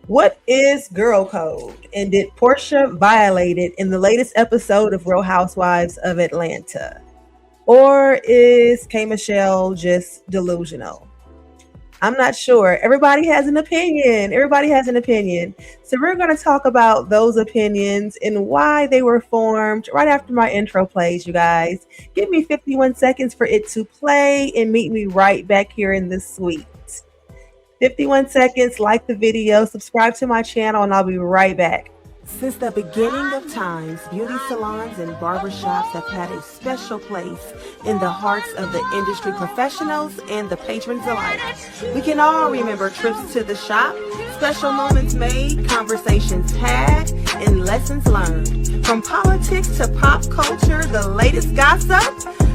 What is girl code? And did Porsha violate it in the latest episode of Real Housewives of Atlanta? Or is K.Michelle just delusional? I'm not sure. Everybody has an opinion. Everybody has an opinion. So we're going to talk about those opinions and why they were formed right after my intro plays, you guys. Give me 51 seconds for it to play and meet me right back here in this suite. 51 seconds, like the video, subscribe to my channel, and I'll be right back. Since the beginning of times, beauty salons and barbershops have had a special place in the hearts of the industry professionals and the patrons alike. We can all remember trips to the shop, special moments made, conversations had, and lessons learned. From politics to pop culture, the latest gossip,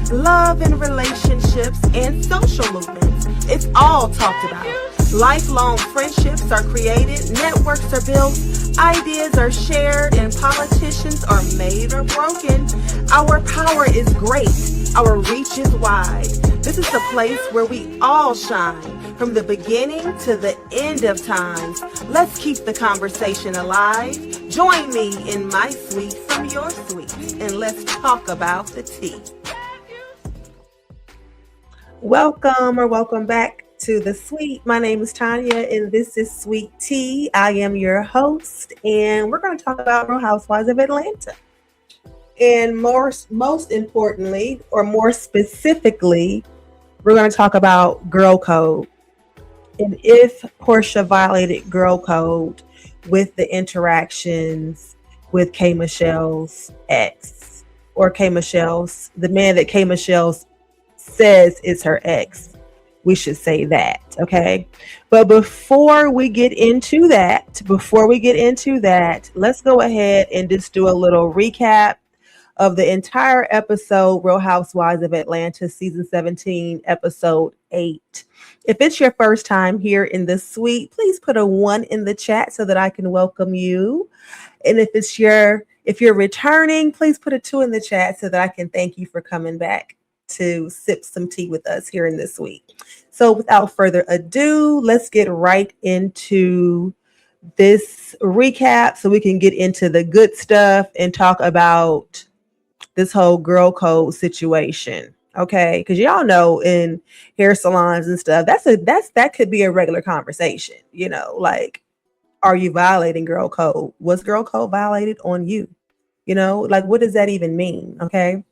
love and relationships, and social movements. It's all talked about. Lifelong friendships are created, networks are built, ideas are shared, and politicians are made or broken. Our power is great. Our reach is wide. This is the place where we all shine, from the beginning to the end of times. Let's keep the conversation alive. Join me in my suite from your suite, and let's talk about the tea. Welcome back to the suite. My name is Tanya, and this is Sweet Tea. I am your host, and we're going to talk about Real Housewives of Atlanta. And most importantly, or more specifically, we're going to talk about girl code. And if Porsha violated girl code with the interactions with K.Michelle's ex, or K.Michelle's, the man that K.Michelle says is her ex. We should say that, okay? But before we get into that, let's go ahead and just do a little recap of the entire episode, Real Housewives of Atlanta, season 17, episode 8. If it's your first time here in this suite, please put a 1 in the chat so that I can welcome you. And if you're returning, please put a 2 in the chat so that I can thank you for coming back to sip some tea with us here in this week. So without further ado, let's get right into this recap so we can get into the good stuff and talk about this whole girl code situation. Okay, because y'all know in hair salons and stuff, that could be a regular conversation, like, are you violating girl code? Was girl code violated on you? Like, what does that even mean? Okay.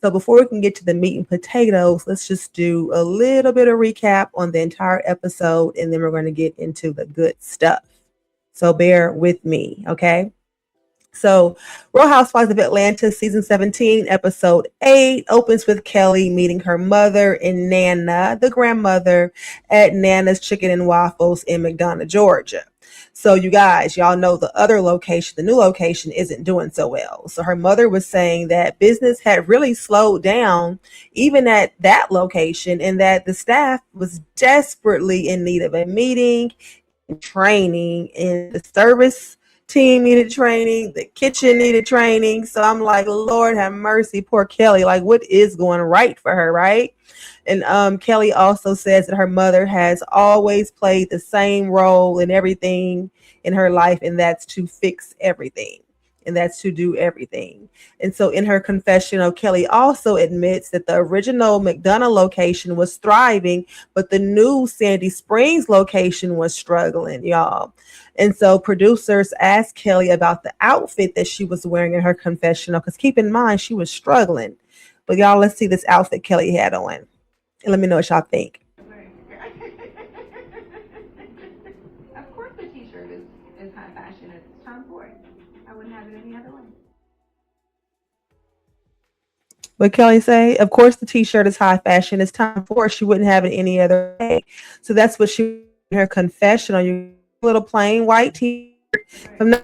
So before we can get to the meat and potatoes, let's just do a little bit of recap on the entire episode, and then we're going to get into the good stuff. So bear with me, okay? So Real Housewives of Atlanta, season 17, episode 8, opens with Kelli meeting her mother and Nana, the grandmother, at Nana's Chicken and Waffles in McDonough, Georgia. So you guys, y'all know the other location, the new location, isn't doing so well. So her mother was saying that business had really slowed down even at that location, and that the staff was desperately in need of a meeting and training, and the service team needed training, the kitchen needed training. So I'm like, Lord have mercy, poor Kelli. Like, what is going right for her, right? And Kelli also says that her mother has always played the same role in everything in her life, and that's to fix everything, and that's to do everything. And so in her confessional, Kelli also admits that the original McDonough location was thriving, but the new Sandy Springs location was struggling, y'all. And so producers asked Kelli about the outfit that she was wearing in her confessional, because keep in mind, she was struggling. But y'all, let's see this outfit Kelli had on. And let me know what y'all think. Of course the t-shirt is high fashion. It's time for it. I wouldn't have it any other way. What Kelli say? Of course the t-shirt is high fashion. It's time for it. She wouldn't have it any other way. So that's what she in her confessional. You little plain white t-shirt from the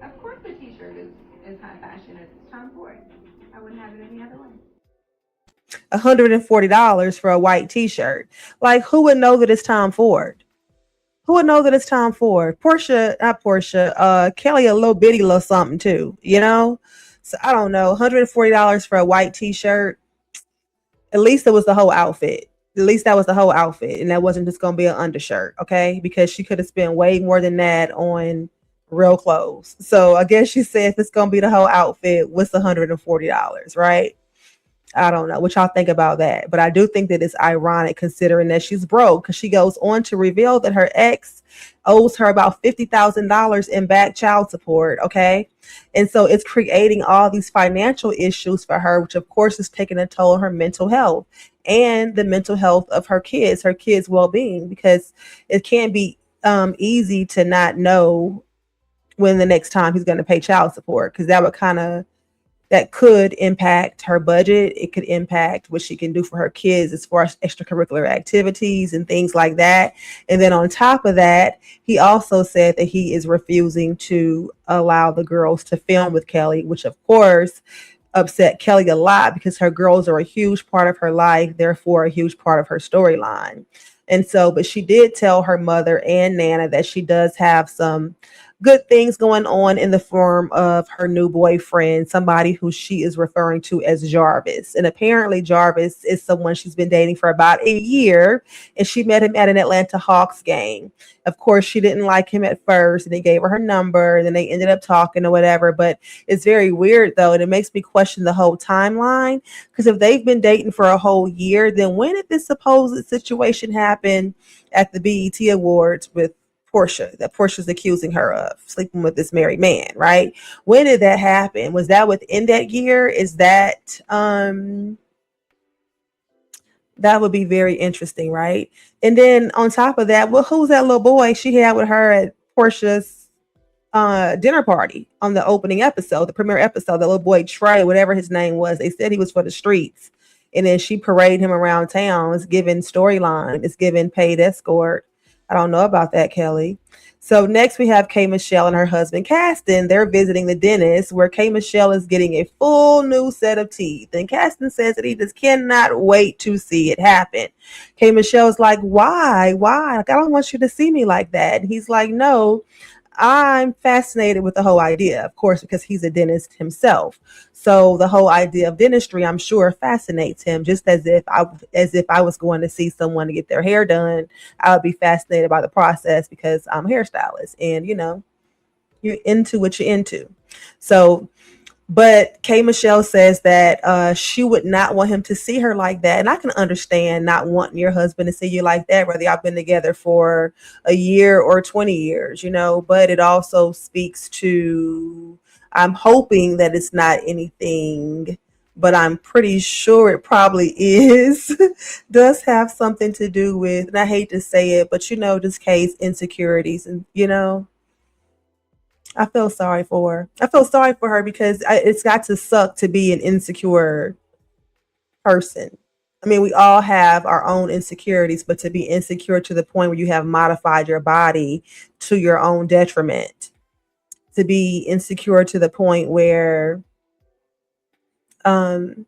Of course the t-shirt is high fashion. It's time for it. I wouldn't have it any other way. $140 for a white t-shirt. Like, who would know that it's Tom Ford? Who would know that it's Tom Ford? Kelli, a little bitty little something too, So I don't know, $140 for a white t-shirt. At least it was the whole outfit. At least that was the whole outfit, and that wasn't just gonna be an undershirt, okay? Because she could have spent way more than that on real clothes. So I guess she said if it's gonna be the whole outfit, what's $140, right? I don't know what y'all think about that, but I do think that it's ironic considering that she's broke because she goes on to reveal that her ex owes her about $50,000 in back child support. Okay. And so it's creating all these financial issues for her, which of course is taking a toll on her mental health and the mental health of her kids' well being, because it can't be easy to not know when the next time he's going to pay child support, because that could impact her budget. It could impact what she can do for her kids as far as extracurricular activities and things like that. And then on top of that, he also said that he is refusing to allow the girls to film with Kelli, which of course upset Kelli a lot because her girls are a huge part of her life, therefore a huge part of her storyline. And so, but she did tell her mother and Nana that she does have some good things going on in the form of her new boyfriend, somebody who she is referring to as Jarvis. And apparently, Jarvis is someone she's been dating for about a year, and she met him at an Atlanta Hawks game. Of course, she didn't like him at first, and he gave her number, and then they ended up talking or whatever. But it's very weird though, and it makes me question the whole timeline. Because if they've been dating for a whole year, then when did this supposed situation happen at the BET Awards with Porsha, that Portia's accusing her of sleeping with this married man, right? When did that happen? Was that within that year? Is that would be very interesting, right? And then on top of that, well, who's that little boy she had with her at Portia's dinner party on the opening episode, the premiere episode? The little boy Trey, whatever his name was, they said he was for the streets, and then she paraded him around town. It's given storyline. It's given paid escort. I don't know about that, Kelli. So next we have K.Michelle and her husband Caston. They're visiting the dentist where K.Michelle is getting a full new set of teeth. And Caston says that he just cannot wait to see it happen. K.Michelle's like, why? Why? Like, I don't want you to see me like that. And he's like, no, I'm fascinated with the whole idea, of course, because he's a dentist himself. So the whole idea of dentistry, I'm sure, fascinates him. Just as if I was going to see someone to get their hair done, I would be fascinated by the process because I'm a hairstylist, and you're into what you're into. So but K.Michelle says that she would not want him to see her like that. And I can understand not wanting your husband to see you like that, whether y'all been together for a year or 20 years, but it also speaks to, I'm hoping that it's not anything, but I'm pretty sure it probably is, does have something to do with, and I hate to say it, but this case, insecurities. And, I feel sorry for her. I feel sorry for her because it's got to suck to be an insecure person. I mean, we all have our own insecurities, but to be insecure to the point where you have modified your body to your own detriment, to be insecure to the point where, you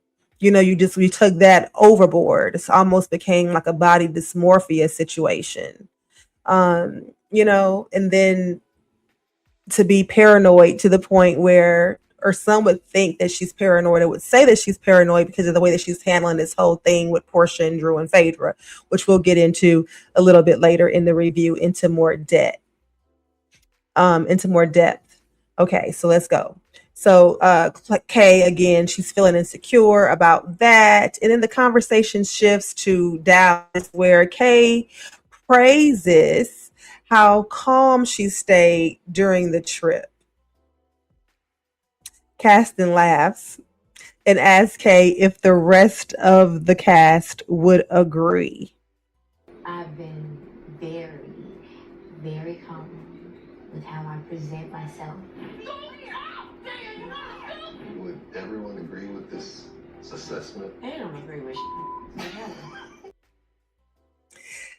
took that overboard. It's almost became like a body dysmorphia situation. And then to be paranoid to the point where, or some would think that she's paranoid, or would say that she's paranoid because of the way that she's handling this whole thing with Porsha and Drew and Phaedra, which we'll get into a little bit later in the review into more depth. Okay, so let's go. So Kay, again, she's feeling insecure about that. And then the conversation shifts to Dallas, where Kay praises how calm she stayed during the trip. Caston laughs and asks Kay if the rest of the cast would agree. I've been very, very calm with how I present myself. Would everyone agree with this assessment? They don't agree with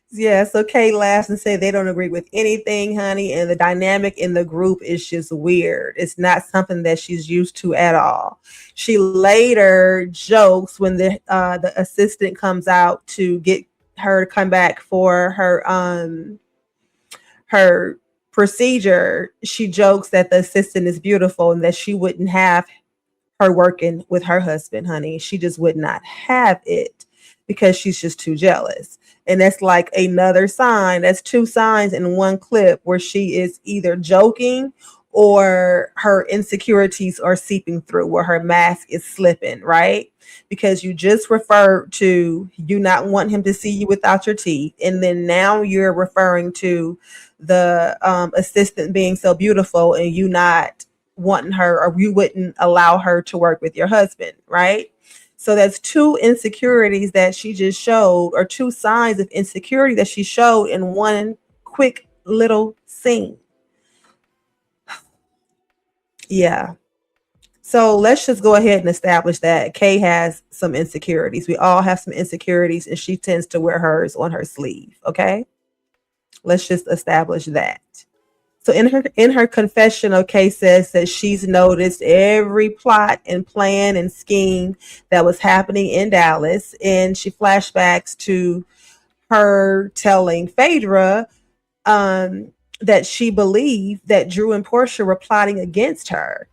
Yeah, so Kay laughs and say they don't agree with anything, honey, and the dynamic in the group is just weird. It's not something that she's used to at all. She later jokes when the assistant comes out to get her to come back for her procedure. She jokes that the assistant is beautiful and that she wouldn't have her working with her husband, honey. She just would not have it. because she's just too jealous. And that's like another sign. That's two signs in one clip where she is either joking or her insecurities are seeping through, where her mask is slipping, right? Because you just referred to you not want him to see you without your teeth. And then now you're referring to the assistant being so beautiful and you not wanting her, or you wouldn't allow her to work with your husband, right? So that's two insecurities that she just showed, or two signs of insecurity that she showed in one quick little scene. Yeah. So let's just go ahead and establish that Kay has some insecurities. We all have some insecurities, and she tends to wear hers on her sleeve. Okay. Let's just establish that. So in her confessional, Kay says that she's noticed every plot and plan and scheme that was happening in Dallas, and she flashbacks to her telling Phaedra that she believed that Drew and Porsha were plotting against her.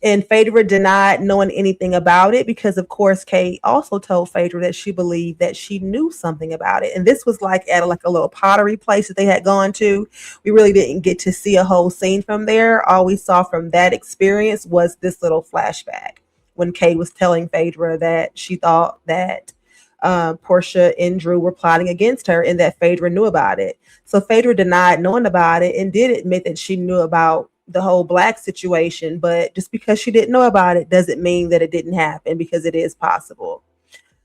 And Phaedra denied knowing anything about it because, of course, Kate also told Phaedra that she believed that she knew something about it. And this was like at like a little pottery place that they had gone to. We really didn't get to see a whole scene from there. All we saw from that experience was this little flashback when Kate was telling Phaedra that she thought that Porsha and Drew were plotting against her and that Phaedra knew about it. So Phaedra denied knowing about it and did admit that she knew about the whole black situation, but just because she didn't know about it doesn't mean that it didn't happen, because it is possible.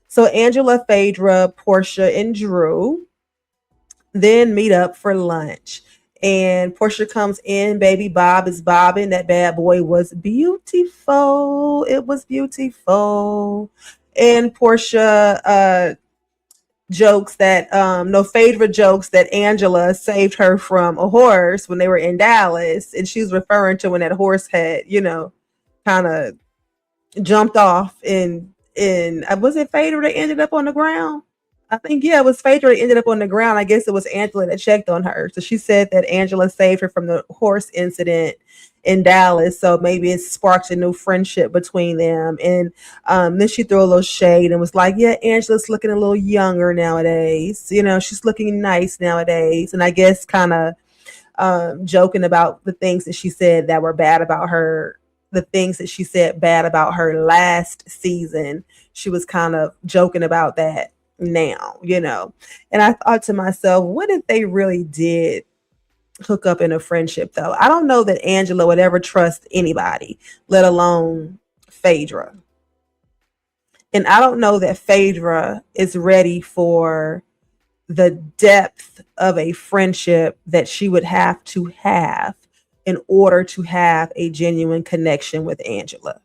So Angela, Phaedra, Porsha, and Drew then meet up for lunch. And Porsha comes in, baby Bob is bobbing. That bad boy was beautiful. It was beautiful. And Porsha jokes that no Phaedra jokes that Angela saved her from a horse when they were in Dallas, and she was referring to when that horse had, kind of jumped off, and was it Phaedra that ended up on the ground? I think, yeah, it was Phaedra that ended up on the ground. I guess it was Angela that checked on her. So she said that Angela saved her from the horse incident in Dallas. So maybe it sparked a new friendship between them. And then she threw a little shade and was like, yeah, Angela's looking a little younger nowadays. She's looking nice nowadays. And I guess kind of joking about the things that she said that were bad about her, the things that she said bad about her last season. She was kind of joking about that now. And I thought to myself, what if they really did hook up in a friendship, though? I don't know that Angela would ever trust anybody, let alone Phaedra. And I don't know that Phaedra is ready for the depth of a friendship that she would have to have in order to have a genuine connection with Angela.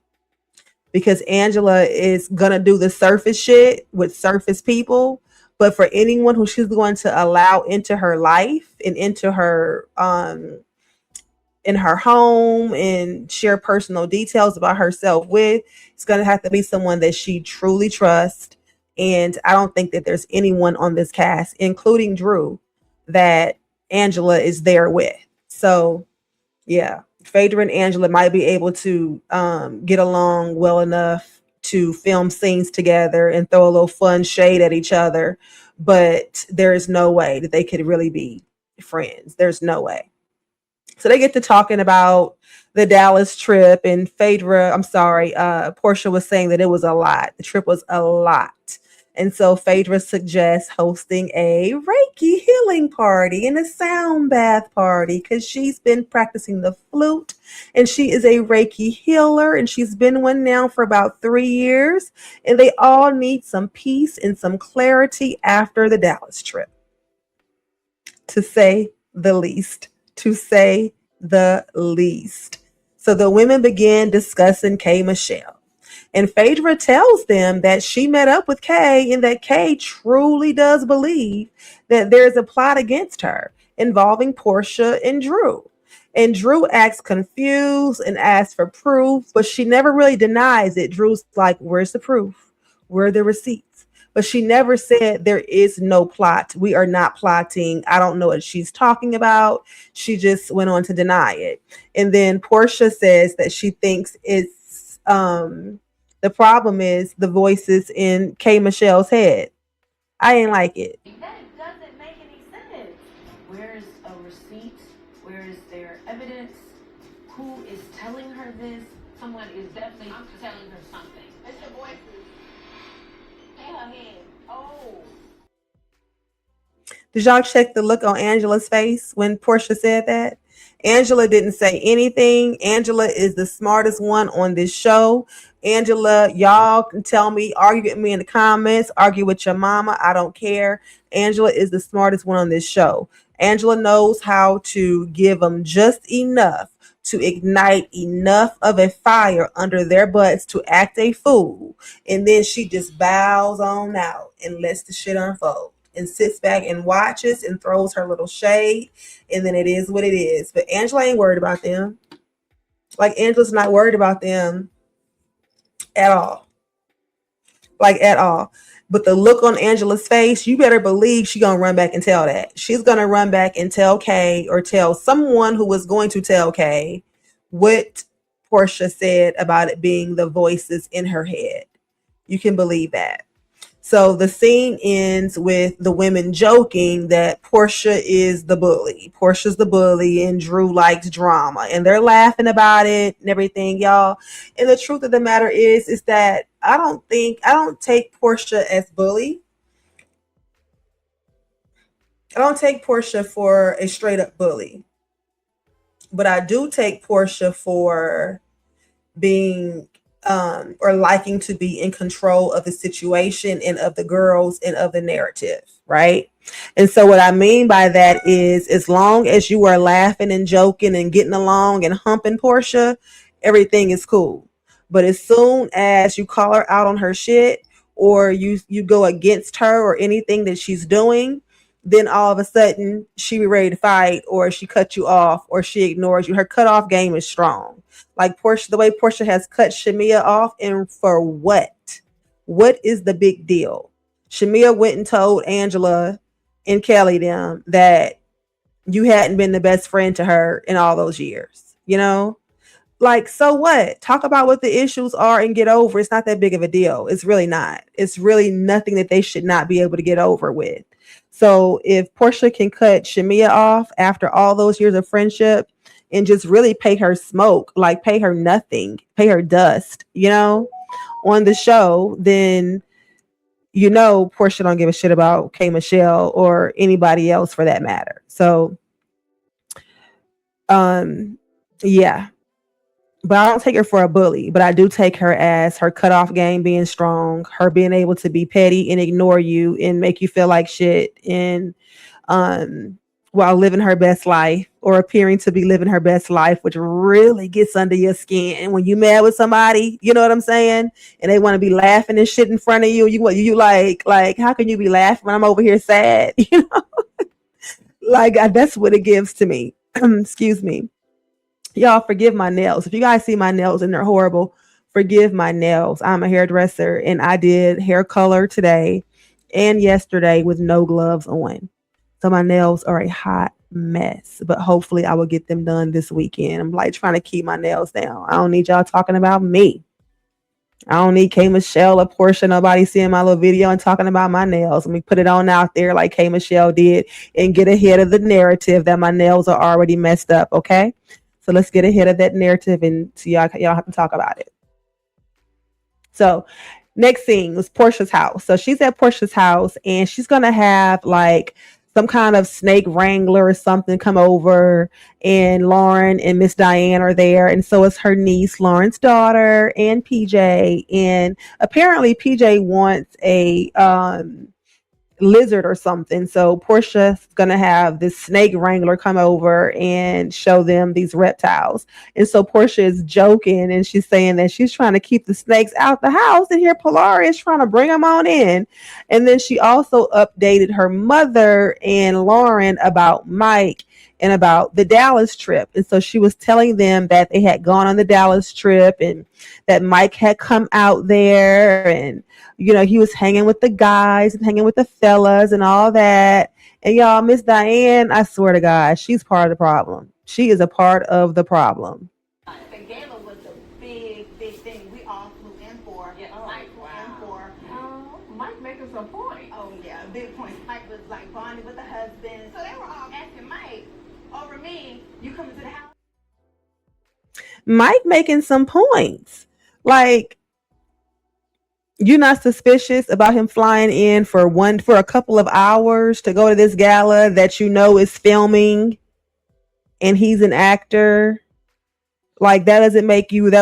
Because Angela is going to do the surface shit with surface people. But for anyone who she's going to allow into her life and into her, in her home and share personal details about herself with, it's going to have to be someone that she truly trusts. And I don't think that there's anyone on this cast, including Drew, that Angela is there with. So, yeah. Phaedra and Angela might be able to get along well enough to film scenes together and throw a little fun shade at each other, but there is no way that they could really be friends. There's no way. So they get to talking about the Dallas trip, and Porsha was saying that it was a lot. The trip was a lot. And so Phaedra suggests hosting a Reiki healing party and a sound bath party, because she's been practicing the flute and she is a Reiki healer, and she's been one now for about 3 years. And they all need some peace and some clarity after the Dallas trip, to say the least. So the women began discussing K.Michelle. And Phaedra tells them that she met up with Kay and that Kay truly does believe that there's a plot against her involving Porsha and Drew. And Drew acts confused and asks for proof, but she never really denies it. Drew's like, where's the proof? Where are the receipts? But she never said there is no plot. We are not plotting. I don't know what she's talking about. She just went on to deny it. And then Porsha says that she thinks it's the problem is the voices in K.Michelle's head. I ain't like it. That doesn't make any sense. Where's a receipt? Where is there evidence? Who is telling her this? Someone is definitely telling her something. It's your boyfriend. In her head. Oh. Did y'all check the look on Angela's face when Porsha said that? Angela didn't say anything. Angela is the smartest one on this show. Angela, y'all can tell me, argue with me in the comments, argue with your mama. I don't care. Angela is the smartest one on this show. Angela knows how to give them just enough to ignite enough of a fire under their butts to act a fool. And then she just bows on out and lets the shit unfold and sits back and watches and throws her little shade. And then it is what it is. But Angela ain't worried about them. Like, Angela's not worried about them at all. Like, at all. But the look on Angela's face, you better believe she's going to run back and tell that. She's going to run back and tell Kay, or tell someone who was going to tell Kay what Porsha said about it being the voices in her head. You can believe that. So the scene ends with the women joking that Porsha is the bully. Portia's the bully and Drew likes drama. And they're laughing about it and everything, y'all. And the truth of the matter is that I don't take Porsha as bully. I don't take Porsha for a straight up bully. But I do take Porsha for being or liking to be in control of the situation and of the girls and of the narrative, right? And so what I mean by that is, as long as you are laughing and joking and getting along and humping Porsha, everything is cool. But as soon as you call her out on her shit, or you go against her or anything that she's doing, then all of a sudden she be ready to fight, or she cut you off, or she ignores you. Her cutoff game is strong. Like Porsha, the way Porsha has cut Shamea off, and for what? What is the big deal? Shamea went and told Angela and Kelli them that you hadn't been the best friend to her in all those years. You know? Like, so what? Talk about what the issues are and get over. It's not that big of a deal. It's really not. It's really nothing that they should not be able to get over with. So if Porsha can cut Shamea off after all those years of friendship and just really pay her smoke, like pay her nothing, pay her dust, you know, on the show, then you know Porsha don't give a shit about K.Michelle or anybody else for that matter. So yeah. But I don't take her for a bully, but I do take her as her cutoff game being strong, her being able to be petty and ignore you and make you feel like shit, and while living her best life, or appearing to be living her best life, which really gets under your skin when you mad with somebody, you know what I'm saying? And they want to be laughing and shit in front of you. You like, how can you be laughing when I'm over here sad? You know, like that's what it gives to me. Excuse me. Y'all, forgive my nails. If you guys see my nails and they're horrible, forgive my nails. I'm a hairdresser and I did hair color today and yesterday with no gloves on. So my nails are a hot mess, but hopefully I will get them done this weekend. I'm like trying to keep my nails down. I don't need y'all talking about me. I don't need K.Michelle or Porsha, nobody seeing my little video and talking about my nails. Let me put it on out there like K.Michelle did and get ahead of the narrative that my nails are already messed up, okay? So let's get ahead of that narrative and so y'all have to talk about it. So next scene was Porsha's house. So she's at Porsha's house and she's going to have like some kind of snake wrangler or something come over, and Lauren and Miss Diane are there. And so is her niece, Lauren's daughter, and PJ. And apparently PJ wants a, lizard or something. So Porsha's gonna have this snake wrangler come over and show them these reptiles. And so Porsha is joking and she's saying that she's trying to keep the snakes out the house, and here Pilar is trying to bring them on in. And then she also updated her mother and Lauren about Mike and about the Dallas trip. And so she was telling them that they had gone on the Dallas trip and that Mike had come out there, and you know, he was hanging with the guys and hanging with the fellas and all that. And y'all, Miss Diane, I swear to God, she's part of the problem. She is a part of the problem. The gala was a big thing. We all flew in for. Yeah. Mike flew in for. Mike making some point. Oh yeah, over me. You come into the house. Mike making some points. Like, you're not suspicious about him flying in for a couple of hours to go to this gala that you know is filming and he's an actor. Like, that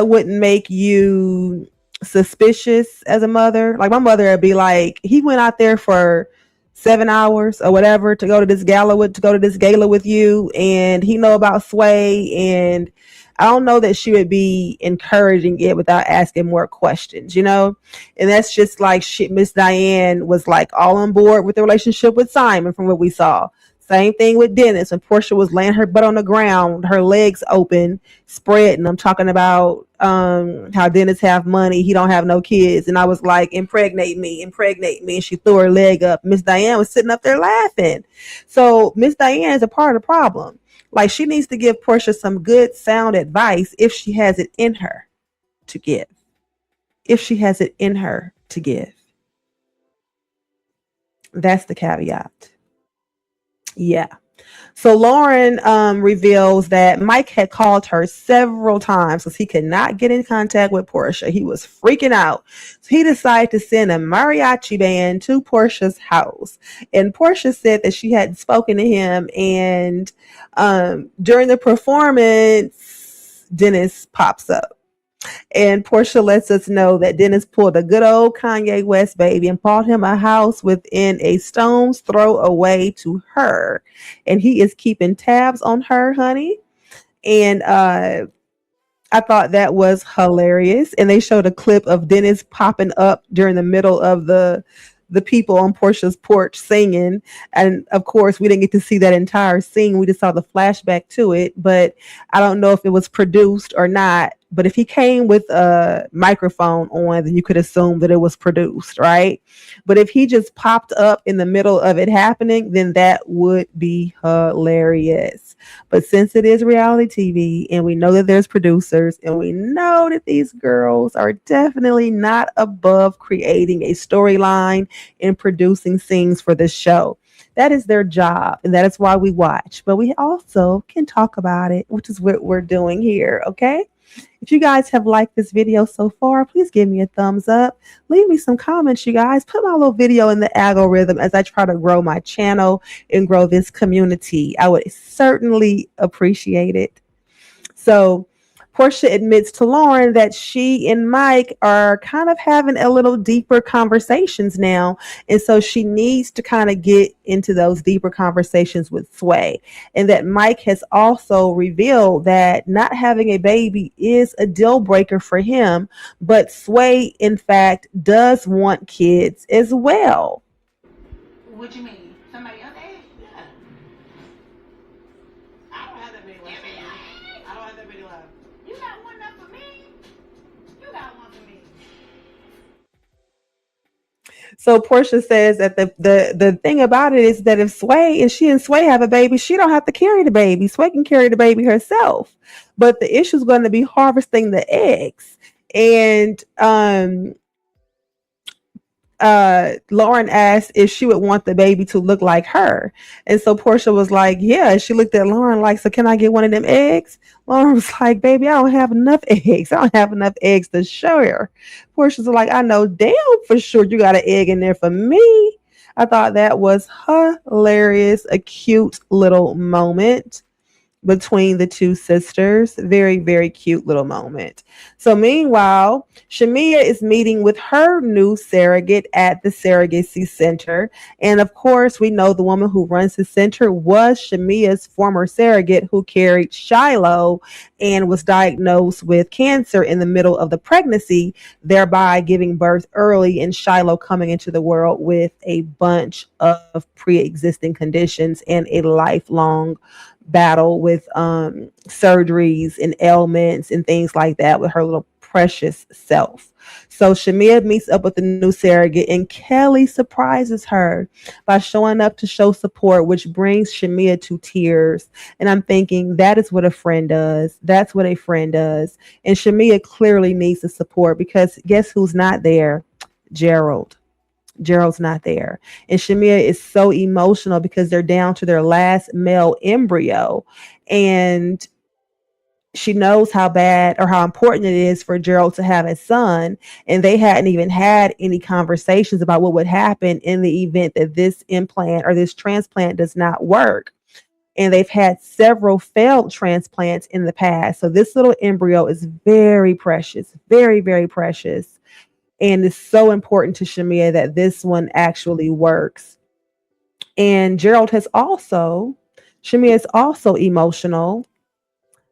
wouldn't make you suspicious as a mother. Like, my mother would be like, he went out there for 7 hours or whatever to go to this gala with you, and he know about Sway. And I don't know that she would be encouraging it without asking more questions, you know? And that's just like shit. Miss Diane was like all on board with the relationship with Simon from what we saw. Same thing with Dennis. And Porsha was laying her butt on the ground, her legs open, spreading. I'm talking about how Dennis have money, he don't have no kids. And I was like, impregnate me. And she threw her leg up. Miss Diane was sitting up there laughing. So Miss Diane is a part of the problem. Like, she needs to give Porsha some good sound advice if she has it in her to give. That's the caveat. Yeah. So Lauren reveals that Mike had called her several times because he could not get in contact with Porsha. He was freaking out. So he decided to send a mariachi band to Porsha's house. And Porsha said that she hadn't spoken to him. And during the performance, Dennis pops up. And Porsha lets us know that Dennis pulled a good old Kanye West baby and bought him a house within a stone's throw away to her. And he is keeping tabs on her, honey. And I thought that was hilarious. And they showed a clip of Dennis popping up during the middle of the people on Porsha's porch singing. And of course, we didn't get to see that entire scene. We just saw the flashback to it. But I don't know if it was produced or not. But if he came with a microphone on, then you could assume that it was produced, right? But if he just popped up in the middle of it happening, then that would be hilarious. But since it is reality TV and we know that there's producers and we know that these girls are definitely not above creating a storyline and producing scenes for this show. That is their job, and that is why we watch. But we also can talk about it, which is what we're doing here, okay? If you guys have liked this video so far, please give me a thumbs up. Leave me some comments, you guys. Put my little video in the algorithm as I try to grow my channel and grow this community. I would certainly appreciate it. So Porsha admits to Lauren that she and Mike are kind of having a little deeper conversations now. And so she needs to kind of get into those deeper conversations with Sway. And that Mike has also revealed that not having a baby is a deal breaker for him. But Sway, in fact, does want kids as well. What you mean? Somebody else? Yeah. I don't have that many left. I don't have that many left. You got one left for me. You got one for me. So Porsha says that the thing about it is that if she and Sway have a baby, she don't have to carry the baby. Sway can carry the baby herself. But the issue is going to be harvesting the eggs. And Lauren asked if she would want the baby to look like her. And so Porsha was like, yeah. She looked at Lauren like, so can I get one of them eggs? Lauren was like, baby, I don't have enough eggs. I don't have enough eggs to share. Porsha's like, I know damn for sure you got an egg in there for me. I thought that was hilarious. A cute little moment between the two sisters. Very, very cute little moment. So meanwhile, Shamea is meeting with her new surrogate at the surrogacy center. And of course, we know the woman who runs the center was Shamea's former surrogate who carried Shiloh and was diagnosed with cancer in the middle of the pregnancy, thereby giving birth early and Shiloh coming into the world with a bunch of pre-existing conditions and a lifelong battle with surgeries and ailments and things like that with her little precious self. So Shamea meets up with the new surrogate and Kelli surprises her by showing up to show support, which brings Shamea to tears. And I'm thinking that is what a friend does. That's what a friend does. And Shamea clearly needs the support because guess who's not there? Gerald. Gerald's not there. And Shamea is so emotional because they're down to their last male embryo. And she knows how bad or how important it is for Gerald to have a son. And they hadn't even had any conversations about what would happen in the event that this implant or this transplant does not work. And they've had several failed transplants in the past. So this little embryo is very precious, very, very precious. And it's so important to Shamea that this one actually works. And Shamea is also emotional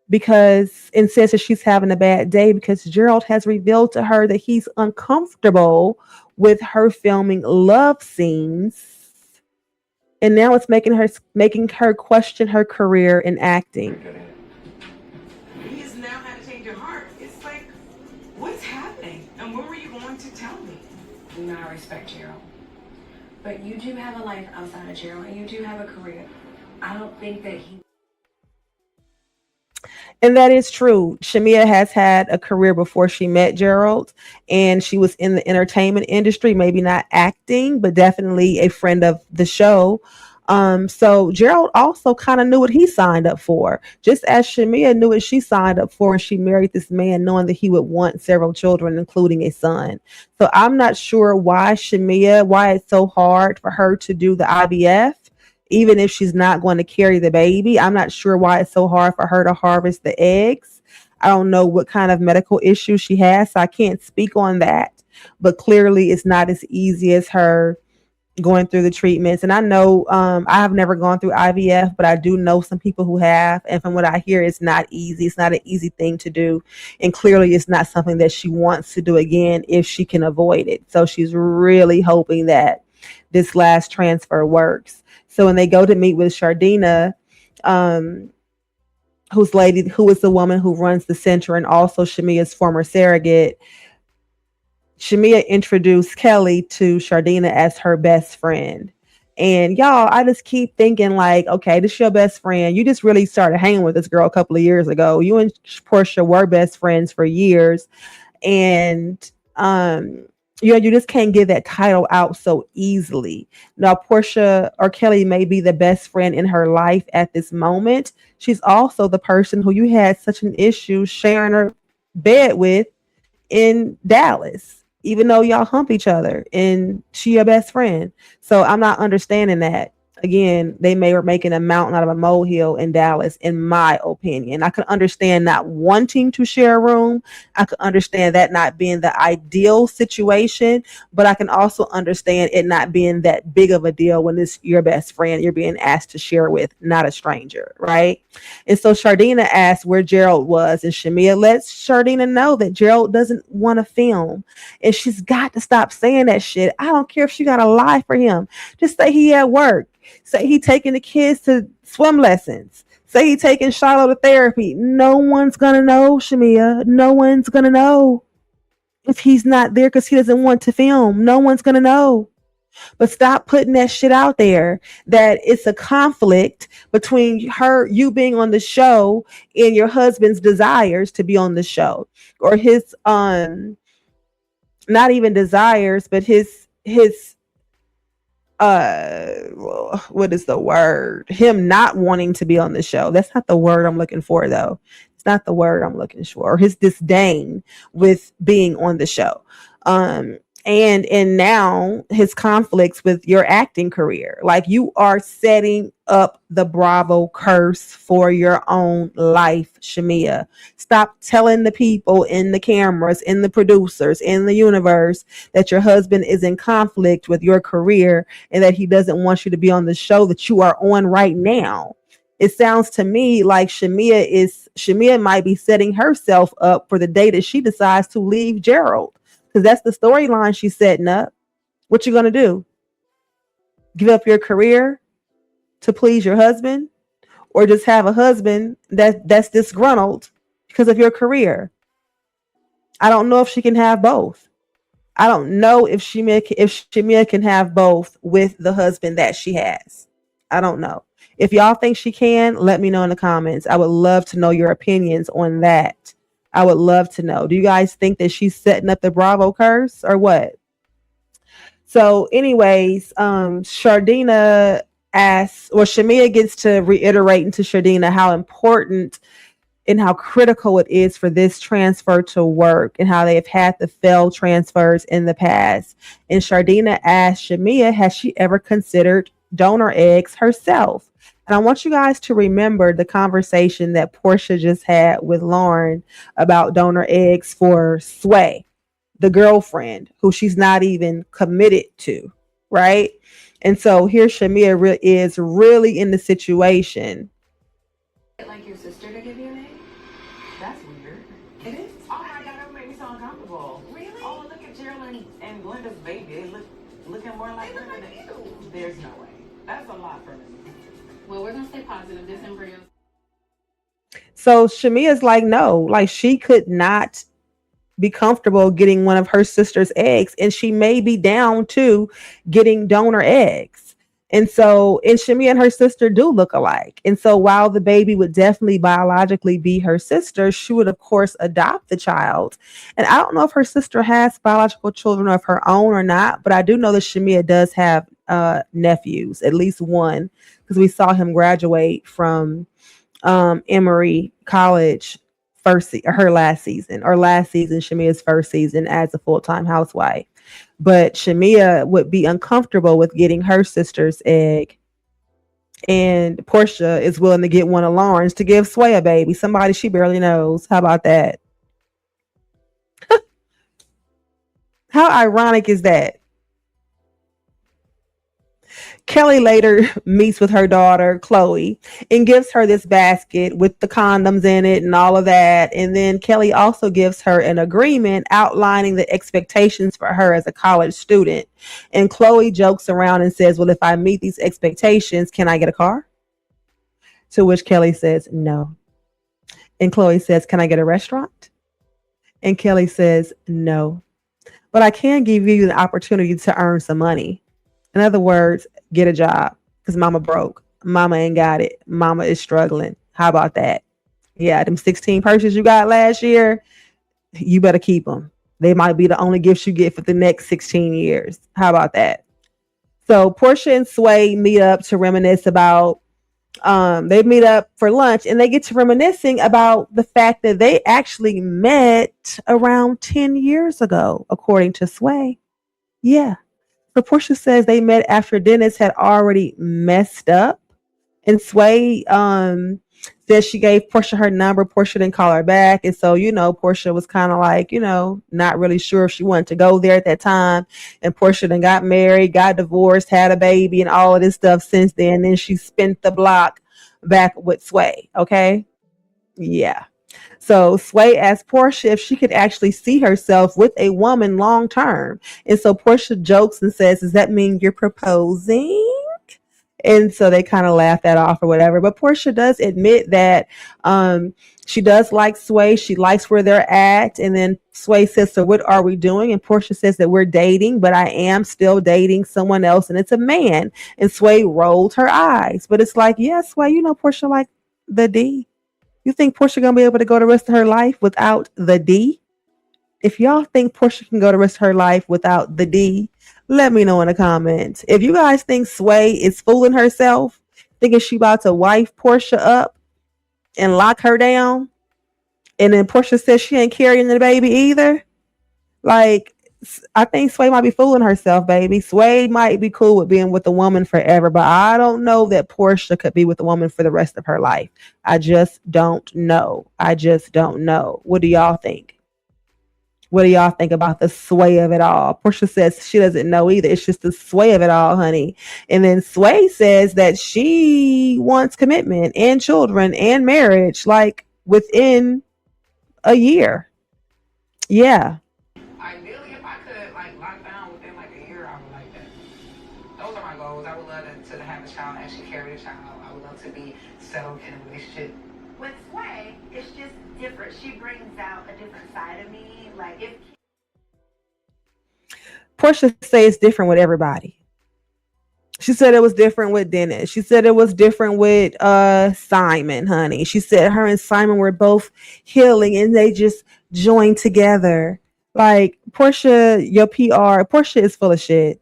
because, and says that she's having a bad day because Gerald has revealed to her that he's uncomfortable with her filming love scenes. And now it's making her question her career in acting. He has now had to change your heart. It's like, what's happening? And when were you going to tell me? You know, I respect Gerald. But you do have a life outside of Gerald, and you do have a career. I don't think that he... And that is true. Shamea has had a career before she met Gerald, and she was in the entertainment industry, maybe not acting, but definitely a friend of the show. So Gerald also kind of knew what he signed up for, just as Shamea knew what she signed up for, and she married this man knowing that he would want several children, including a son. So I'm not sure why it's so hard for her to do the IVF. Even if she's not going to carry the baby, I'm not sure why it's so hard for her to harvest the eggs. I don't know what kind of medical issue she has, so I can't speak on that. But clearly, it's not as easy as her going through the treatments. And I know I have never gone through IVF, but I do know some people who have. And from what I hear, it's not easy. It's not an easy thing to do. And clearly, it's not something that she wants to do again if she can avoid it. So she's really hoping that this last transfer works. So when they go to meet with Shardina, who is the woman who runs the center and also Shamea's former surrogate, Shamea introduced Kelli to Shardina as her best friend. And y'all, I just keep thinking like, okay, this is your best friend. You just really started hanging with this girl a couple of years ago. You and Porsha were best friends for years. And you just can't give that title out so easily. Now, Porsha or Kelli may be the best friend in her life at this moment. She's also the person who you had such an issue sharing her bed with in Dallas, even though y'all hump each other and she your best friend. So I'm not understanding that. Again, they were making a mountain out of a molehill in Dallas, in my opinion. I could understand not wanting to share a room. I could understand that not being the ideal situation, but I can also understand it not being that big of a deal when it's your best friend you're being asked to share with, not a stranger, right? And so Shardina asked where Gerald was, and Shamea lets Shardina know that Gerald doesn't want to film, and she's got to stop saying that shit. I don't care if she got to lie for him. Just say he at work. Say he taking the kids to swim lessons. Say he taking Shiloh to therapy. No one's gonna know, Shamea. No one's gonna know if he's not there because he doesn't want to film. No one's gonna know. But stop putting that shit out there that it's a conflict between you being on the show and your husband's desires to be on the show, or his not even desires, but his what is the word? Him not wanting to be on the show. That's not the word I'm looking for, though. It's not the word I'm looking for. Or his disdain with being on the show. And now his conflicts with your acting career. Like, you are setting up the Bravo curse for your own life, Shamea. Stop telling the people in the cameras, in the producers, in the universe that your husband is in conflict with your career and that he doesn't want you to be on the show that you are on right now. It sounds to me like Shamea might be setting herself up for the day that she decides to leave Gerald. Because that's the storyline she's setting up. What you gonna do? Give up your career to please your husband? Or just have a husband that's disgruntled because of your career? I don't know if she can have both. I don't know if Shamea can have both with the husband that she has. I don't know. If y'all think she can, let me know in the comments. I would love to know your opinions on that. I would love to know. Do you guys think that she's setting up the Bravo curse or what? So, anyways, Shardina asks, or Shamea gets to reiterate into Shardina how important and how critical it is for this transfer to work and how they've had the failed transfers in the past. And Shardina asked Shamea, has she ever considered donor eggs herself? And I want you guys to remember the conversation that Porsha just had with Lauren about donor eggs for Sway, the girlfriend who she's not even committed to, right? And so here Shamea is really in the situation. Like your sister to give you an egg? That's weird. It is? Oh my god, that made me so uncomfortable. Really? Oh, look at Geraldine and Glenda's baby. They looking more like They look women. like you. There's no way. That's a lot for me. Well, we're gonna stay positive. This embryo. So Shamea's like, no, like she could not be comfortable getting one of her sister's eggs, and she may be down to getting donor eggs. And so, and Shamea and her sister do look alike. And so, while the baby would definitely biologically be her sister, she would, of course, adopt the child. And I don't know if her sister has biological children of her own or not, but I do know that Shamea does have nephews, at least one, because we saw him graduate from Emory College her last season, Shamea's first season as a full-time housewife. But Shamea would be uncomfortable with getting her sister's egg, and Porsha is willing to get one of Lauren's to give Sway a baby, somebody she barely knows. How about that? How ironic is that? Kelli later meets with her daughter, Chloe, and gives her this basket with the condoms in it and all of that. And then Kelli also gives her an agreement outlining the expectations for her as a college student. And Chloe jokes around and says, well, if I meet these expectations, can I get a car? To which Kelli says, no. And Chloe says, can I get a restaurant? And Kelli says, no. But I can give you the opportunity to earn some money. In other words, get a job, because mama broke. Mama ain't got it. Mama is struggling. How about that? Yeah, them 16 purses you got last year, you better keep them. They might be the only gifts you get for the next 16 years. How about that? So Porsha and Sway meet up to reminisce about, they meet up for lunch and they get to reminiscing about the fact that they actually met around 10 years ago, according to Sway. Yeah. So Porsha says they met after Dennis had already messed up. And Sway says she gave Porsha her number. Porsha didn't call her back. And so, Porsha was kind of like, not really sure if she wanted to go there at that time. And Porsha then got married, got divorced, had a baby, and all of this stuff since then. And then she spent the block back with Sway. Okay. Yeah. So Sway asked Porsha if she could actually see herself with a woman long term. And so Porsha jokes and says, does that mean you're proposing? And so they kind of laugh that off or whatever. But Porsha does admit that she does like Sway. She likes where they're at. And then Sway says, so what are we doing? And Porsha says that we're dating, but I am still dating someone else. And it's a man. And Sway rolled her eyes. But it's like, yeah, Sway, Porsha like the D. You think Porsha gonna be able to go the rest of her life without the D? If y'all think Porsha can go the rest of her life without the D, let me know in the comments. If you guys think Sway is fooling herself, thinking she about to wife Porsha up and lock her down, and then Porsha says she ain't carrying the baby either, like, I think Sway might be fooling herself, baby. Sway might be cool with being with a woman forever, but I don't know that Porsha could be with a woman for the rest of her life. I just don't know. What do y'all think? What do y'all think about the sway of it all? Porsha says she doesn't know either. It's just the sway of it all, honey. And then Sway says that she wants commitment and children and marriage, like within a year. Yeah. Ideally, if I could lock down within a year, I would like that. Those are my goals. I would love to have a child, actually carry a child. I would love to be settled in a relationship. With Sway, it's just different. She brings out a different side of me. If Porsha says it's different with everybody. She said it was different with Dennis. She said it was different with Simon, honey. She said her and Simon were both healing and they just joined together. Like, Porsha, your PR, Porsha is full of shit.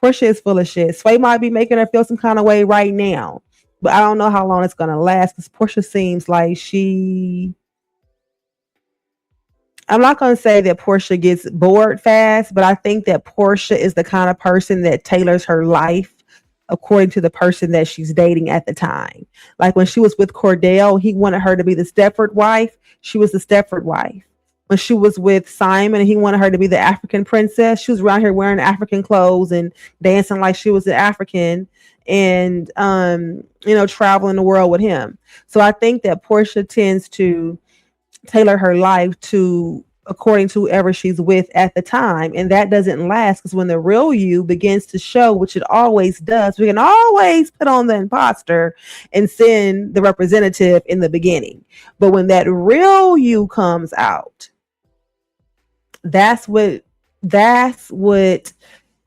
Porsha is full of shit. Sway might be making her feel some kind of way right now, but I don't know how long it's gonna last because Porsha seems like I'm not going to say that Porsha gets bored fast, but I think that Porsha is the kind of person that tailors her life according to the person that she's dating at the time. Like when she was with Cordell, he wanted her to be the Stepford wife. She was the Stepford wife. When she was with Simon and he wanted her to be the African princess, she was around here wearing African clothes and dancing like she was an African and, traveling the world with him. So I think that Porsha tends to tailor her life to according to whoever she's with at the time, and that doesn't last because when the real you begins to show, which it always does, we can always put on the imposter and send the representative in the beginning, but when that real you comes out, that's what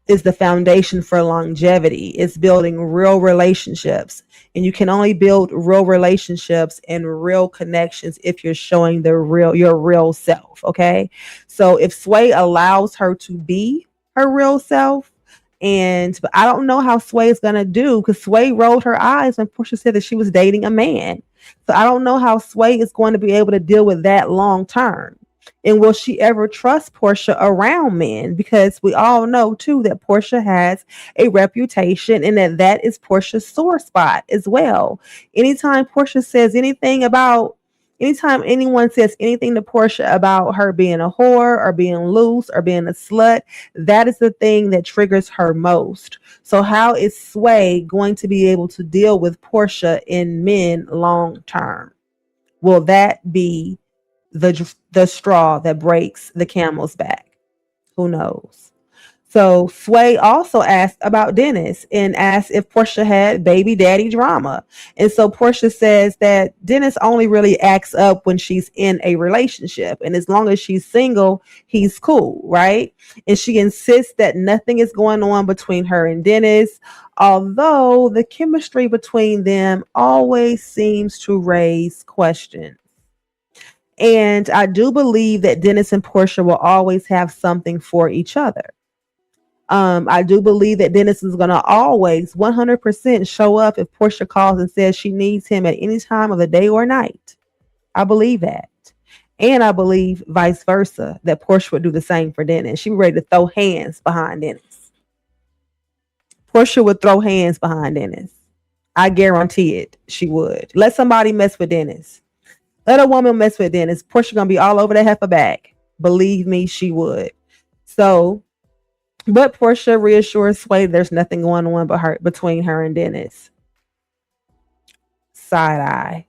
is the foundation for longevity. It's building real relationships. And you can only build real relationships and real connections if you're showing your real self. Okay. So if Sway allows her to be her real self, but I don't know how Sway is gonna do because Sway rolled her eyes when Porsha said that she was dating a man. So I don't know how Sway is going to be able to deal with that long term. And will she ever trust Porsha around men? Because we all know too that Porsha has a reputation and that is Porsha's sore spot as well. Anytime anyone says anything to Porsha about her being a whore or being loose or being a slut, that is the thing that triggers her most. So how is Sway going to be able to deal with Porsha in men long term? Will that be the straw that breaks the camel's back? Who knows? So Sway also asked about Dennis and asked if Porsha had baby daddy drama. And so Porsha says that Dennis only really acts up when she's in a relationship. And as long as she's single, he's cool, right? And she insists that nothing is going on between her and Dennis, although the chemistry between them always seems to raise questions. And I do believe that Dennis and Porsha will always have something for each other. I do believe that Dennis is going to always 100% show up if Porsha calls and says she needs him at any time of the day or night. I believe that. And I believe vice versa, that Porsha would do the same for Dennis. She was ready to throw hands behind Dennis. Porsha would throw hands behind Dennis. I guarantee it. She would. Let somebody mess with Dennis. Let a woman mess with Dennis. Porsha gonna be all over the heifer back. Believe me, she would. So, but Porsha reassures Sway there's nothing going on between her and Dennis. Side eye.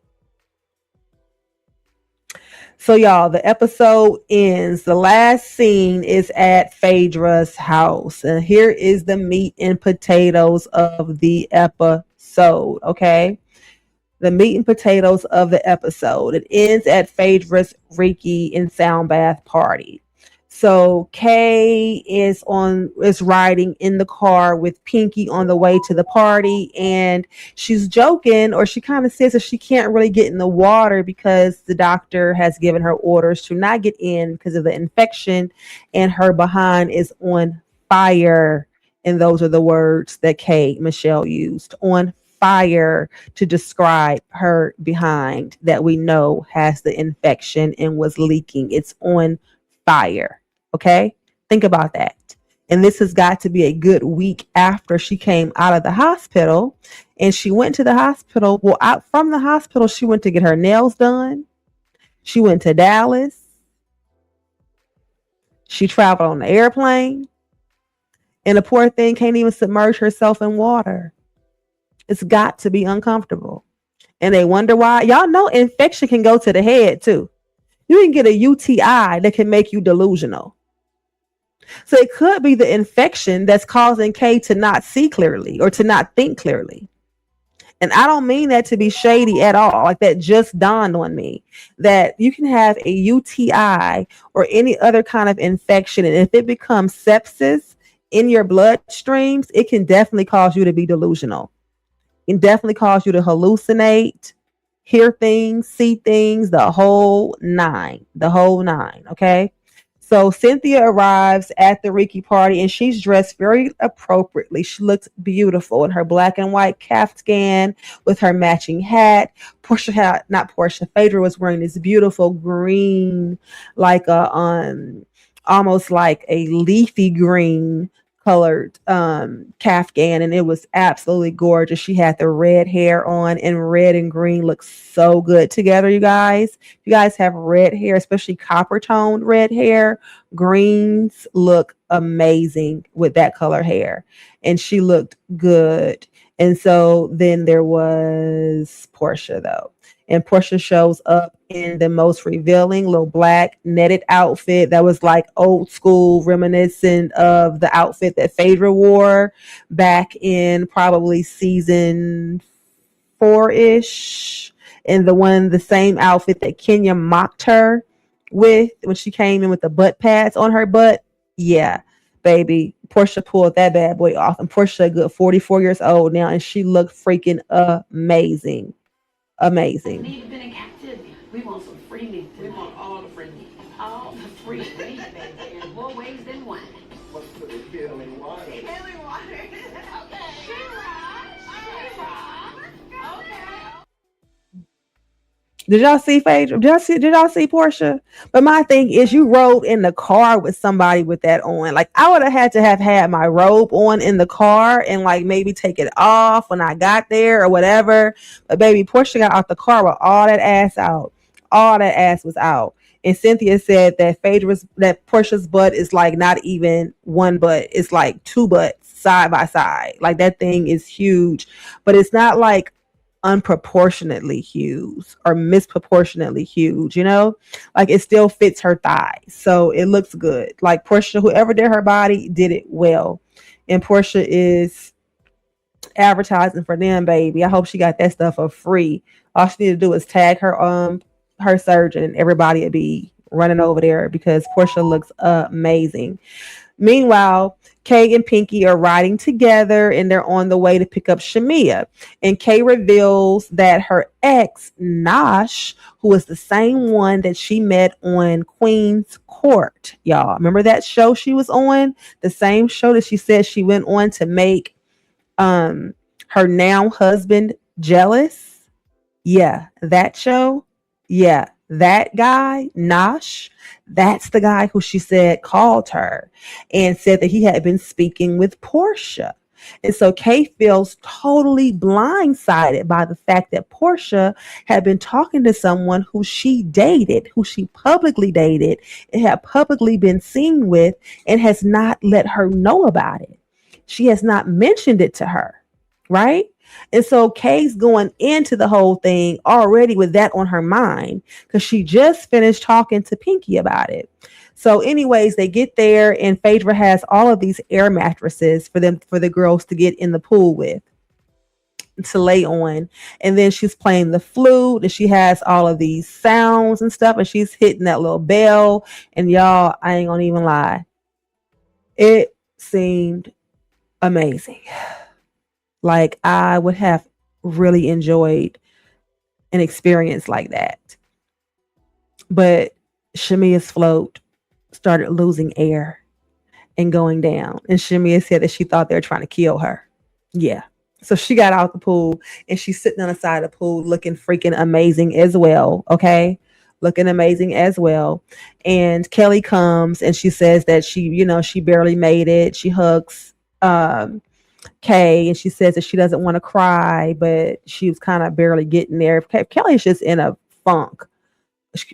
So y'all, the episode ends. The last scene is at Phaedra's house. And here is the meat and potatoes of the episode. Okay. The meat and potatoes of the episode. It ends at Phaedra's Reiki and sound bath party. So Kay is riding in the car with Pinky on the way to the party, and she's joking, or she kind of says that she can't really get in the water because the doctor has given her orders to not get in because of the infection, and her behind is on fire. And those are the words that K.Michelle used, on fire, to describe her behind that we know has the infection and was leaking. It's on fire. Okay, think about that. And this has got to be a good week after she came out of the hospital, and she went to the hospital. Well, out from the hospital, she went to get her nails done. She went to Dallas. She traveled on the airplane, and the poor thing can't even submerge herself in water. It's got to be uncomfortable. And they wonder why. Y'all know infection can go to the head too. You can get a UTI that can make you delusional. So it could be the infection that's causing Kay to not see clearly or to not think clearly. And I don't mean that to be shady at all. Like, that just dawned on me that you can have a UTI or any other kind of infection. And if it becomes sepsis in your bloodstreams, it can definitely cause you to be delusional. It can definitely cause you to hallucinate, hear things, see things, the whole nine. Okay. So Cynthia arrives at the Reiki party and she's dressed very appropriately. She looks beautiful in her black and white caftan with her matching hat. Phaedra was wearing this beautiful green, like a almost like a leafy green colored caftan, and it was absolutely gorgeous. She had the red hair on, and red and green look so good together, you guys. If you guys have red hair, especially copper toned red hair, greens look amazing with that color hair, and she looked good. And so then there was Porsha though. And Porsha shows up in the most revealing little black netted outfit that was like old school, reminiscent of the outfit that Phaedra wore back in probably season 4-ish. And the same outfit that Kenya mocked her with when she came in with the butt pads on her butt. Yeah, baby. Porsha pulled that bad boy off. And Porsha, a good 44 years old now, and she looked freaking amazing. Amazing. We've been in captivity. We want some free meat. We want all the free meat. All the free meat, baby, in more ways than one. What's the healing water? Healing water. Okay. Did y'all see Phaedra? Did y'all see Porsha? But my thing is, you rode in the car with somebody with that on. Like, I would have had to have had my robe on in the car and like maybe take it off when I got there or whatever. But baby, Porsha got out the car with all that ass out. All that ass was out. And Cynthia said that Porsha's butt is like not even one butt. It's like two butts side by side. Like, that thing is huge. But it's not like unproportionately huge or misproportionately huge, like it still fits her thighs, so it looks good. Like, Porsha, whoever did her body did it well, and Porsha is advertising for them, baby. I hope she got that stuff for free. All she need to do is tag her surgeon, and everybody would be running over there because Porsha looks amazing. Meanwhile, Kay and Pinky are riding together and they're on the way to pick up Shamea. And Kay reveals that her ex, Nosh, who is the same one that she met on Queen's Court. Y'all remember that show she was on? The same show that she said she went on to make her now husband jealous. Yeah, that show. Yeah, that guy, Nosh, that's the guy who she said called her and said that he had been speaking with Porsha. And so Kay feels totally blindsided by the fact that Porsha had been talking to someone who she dated, who she publicly dated, and had publicly been seen with, and has not let her know about it. She has not mentioned it to her, right? And so Kay's going into the whole thing already with that on her mind because she just finished talking to Pinky about it. So anyways, they get there and Phaedra has all of these air mattresses for the girls to get in the pool with, to lay on. And then she's playing the flute and she has all of these sounds and stuff, and she's hitting that little bell. And y'all, I ain't gonna even lie, it seemed amazing. Like, I would have really enjoyed an experience like that. But Shamea's float started losing air and going down. And Shamea said that she thought they were trying to kill her. Yeah. So she got out the pool and she's sitting on the side of the pool looking freaking amazing as well. Okay. Looking amazing as well. And Kelli comes and she says that she barely made it. She hugs Kay and she says that she doesn't want to cry, but she was kind of barely getting there. Kelly's just in a funk.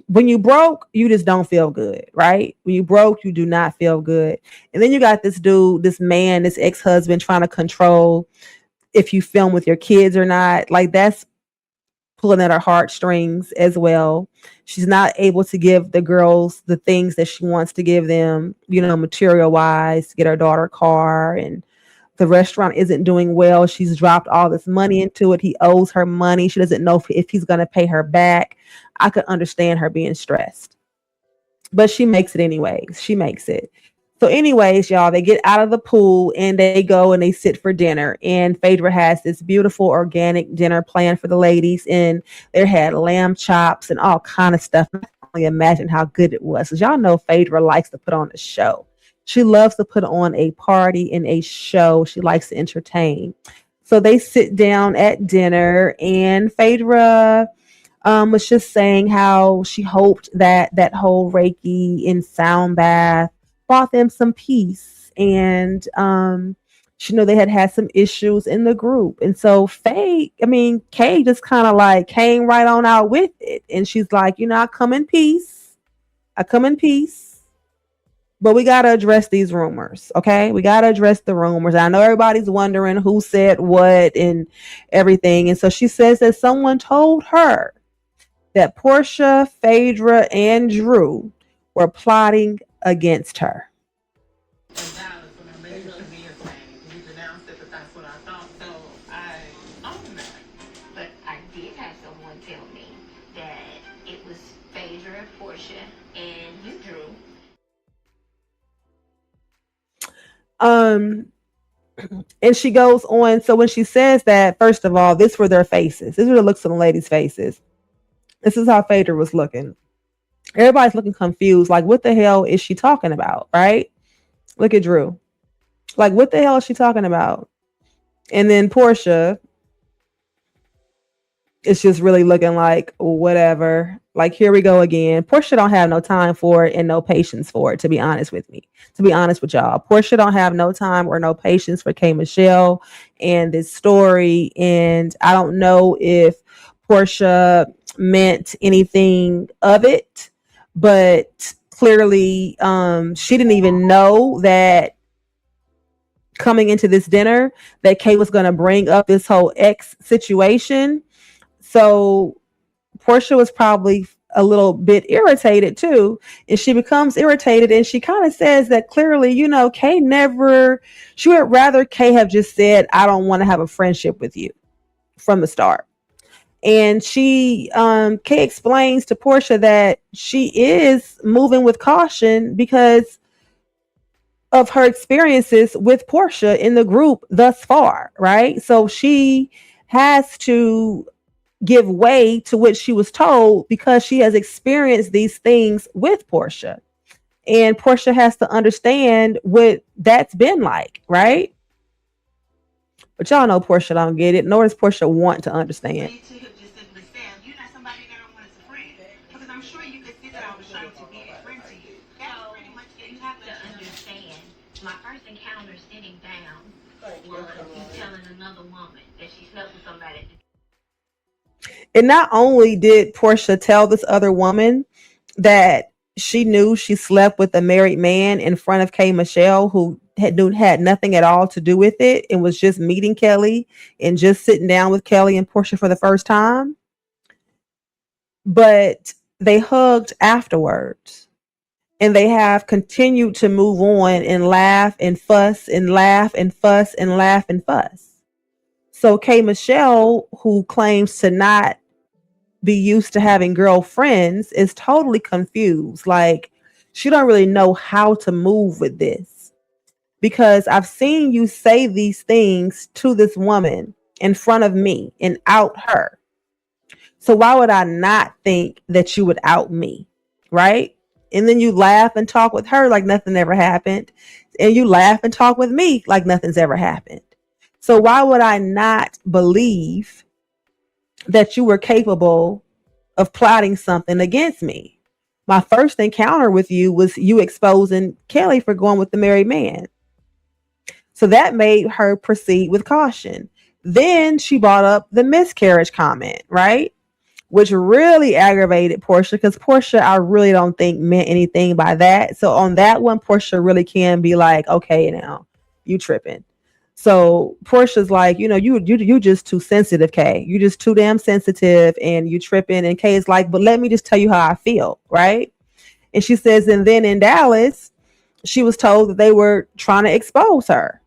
When you broke, you just don't feel good, right? When you broke, you do not feel good. And then you got this dude, this man, this ex-husband trying to control if you film with your kids or not. Like, that's pulling at her heartstrings as well. She's not able to give the girls the things that she wants to give them, material wise, to get her daughter a car, and the restaurant isn't doing well. She's dropped all this money into it. He owes her money. She doesn't know if he's going to pay her back. I could understand her being stressed, but she makes it anyways. She makes it. So anyways, y'all, they get out of the pool and they go and they sit for dinner. And Phaedra has this beautiful organic dinner planned for the ladies. And they had lamb chops and all kind of stuff. only imagine how good it was. Because y'all know Phaedra likes to put on a show. She loves to put on a party and a show. She likes to entertain. So they sit down at dinner, and Phaedra was just saying how she hoped that that whole Reiki and sound bath brought them some peace. And she know they had some issues in the group. And so Kay just kind of like came right on out with it. And she's like, I come in peace. But we got to address these rumors. Okay. We got to address the rumors. I know everybody's wondering who said what and everything. And so she says that someone told her that Porsha, Phaedra, and Drew were plotting against her. But I did have someone tell me that it was Phaedra, Porsha, and you, Drew. And she goes on. So when she says that, first of all, this were their faces. This were the looks on the ladies' faces. This is how Phaedra was looking. Everybody's looking confused. Like, what the hell is she talking about? Right? Look at Drew. Like, what the hell is she talking about? And then Porsha is just really looking like whatever. Like, here we go again. Porsha don't have no time for it and no patience for it, to be honest with y'all. Porsha don't have no time or no patience for K.Michelle and this story. And I don't know if Porsha meant anything of it, but clearly she didn't even know that coming into this dinner that Kay was going to bring up this whole ex situation. So Porsha was probably a little bit irritated too. And she becomes irritated, and she kind of says that clearly, she would rather Kay have just said, I don't want to have a friendship with you from the start. And Kay explains to Porsha that she is moving with caution because of her experiences with Porsha in the group thus far, right? So she has to give way to what she was told because she has experienced these things with Porsha. And Porsha has to understand what that's been like, right? But y'all know Porsha don't get it, nor does Porsha want to understand. You're not somebody that I want as a friend. Because I'm sure you could see that I was trying to be a friend to you. That's pretty much it. You have to understand, my first encounter sitting down was you telling another woman that she slept with somebody. And not only did Porsha tell this other woman that she knew she slept with a married man in front of K.Michelle, who had nothing at all to do with it and was just meeting Kelli and just sitting down with Kelli and Porsha for the first time. But they hugged afterwards, and they have continued to move on and laugh and fuss and laugh and fuss and laugh and fuss. So K.Michelle, who claims to not be used to having girlfriends, is totally confused. Like, she don't really know how to move with this, because I've seen you say these things to this woman in front of me and out her. So why would I not think that you would out me, right? And then you laugh and talk with her like nothing ever happened, and you laugh and talk with me like nothing's ever happened. So why would I not believe that you were capable of plotting something against me? My first encounter with you was you exposing Kelli for going with the married man. So that made her proceed with caution. Then she brought up the miscarriage comment, right? Which really aggravated Porsha, because Porsha, I really don't think meant anything by that. So on that one, Porsha really can be like, okay, now you tripping. So Portia's like, you just too sensitive, Kay. You just too damn sensitive and you tripping. And Kay is like, but let me just tell you how I feel, right? And she says, and then in Dallas, she was told that they were trying to expose her.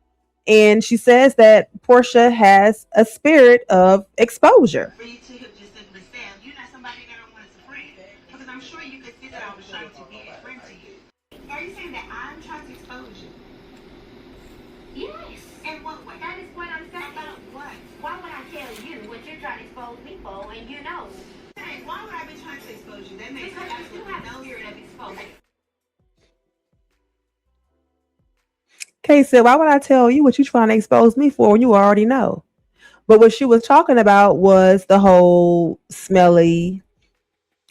And she says that Porsha has a spirit of exposure. For you to have just simply said, you're not somebody that I want as a friend. Because I'm sure you could see that I was trying to be a friend to you. Are you saying that I'm trying to expose you? Yes. And what That is what I'm saying. about what? Why would I tell you what you're trying to expose me for, and you know? Hey, why would I be trying to expose you? That makes Because you absolutely have Kay said, why would I tell you what you trying to expose me for when you already know? But what she was talking about was the whole smelly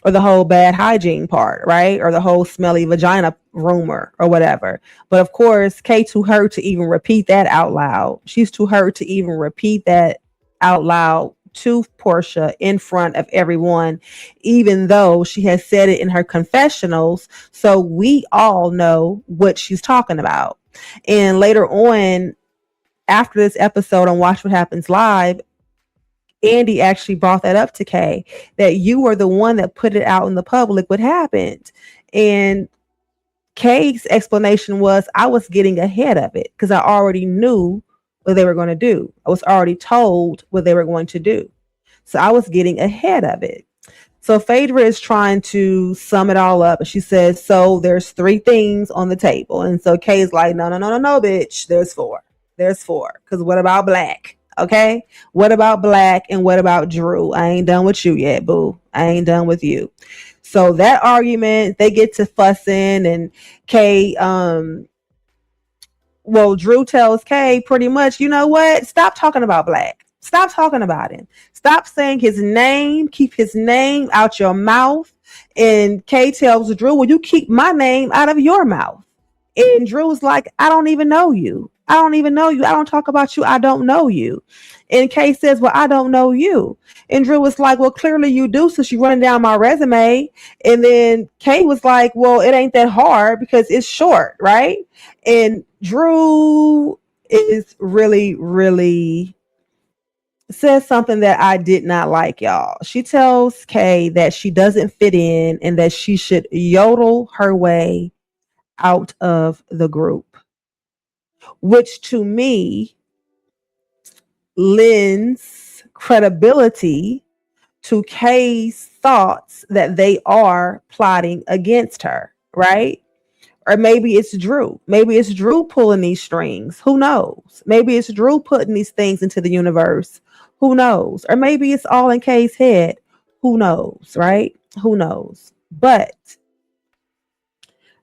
or the whole bad hygiene part, right? Or the whole smelly vagina rumor or whatever. But of course, Kay too hurt to even repeat that out loud. She's too hurt to even repeat that out loud to Porsha in front of everyone, even though she has said it in her confessionals. So we all know what she's talking about. And later on, after this episode on Watch What Happens Live, Andy actually brought that up to Kay, that you were the one that put it out in the public what happened. And Kay's explanation was, I was getting ahead of it because I already knew what they were going to do. I was already told what they were going to do. So I was getting ahead of it. So Phaedra is trying to sum it all up. And she says, so there's 3 things on the table. And so Kay's like, no, bitch. There's 4. There's 4. Because what about Black? Okay. What about Black and what about Drew? I ain't done with you yet, boo. I ain't done with you. So that argument, they get to fussing, and Kay, Drew tells Kay pretty much, you know what? Stop talking about Black. Stop talking about him. Stop saying his name. Keep his name out your mouth. And Kay tells Drew, well, you keep my name out of your mouth. And Drew's like, I don't even know you. I don't even know you. I don't talk about you. I don't know you. And Kay says, well, I don't know you. And Drew was like, well, clearly you do, since you're running down my resume. And then Kay was like, well, it ain't that hard because it's short, right? And Drew is really says something that I did not like, y'all. She tells Kay that she doesn't fit in and that she should yodel her way out of the group, which to me lends credibility to Kay's thoughts that they are plotting against her, right? Or maybe it's Drew. Maybe it's Drew pulling these strings. Who knows? Maybe it's Drew putting these things into the universe. Who knows? Or maybe it's all in Kay's head. Who knows, right? Who knows? But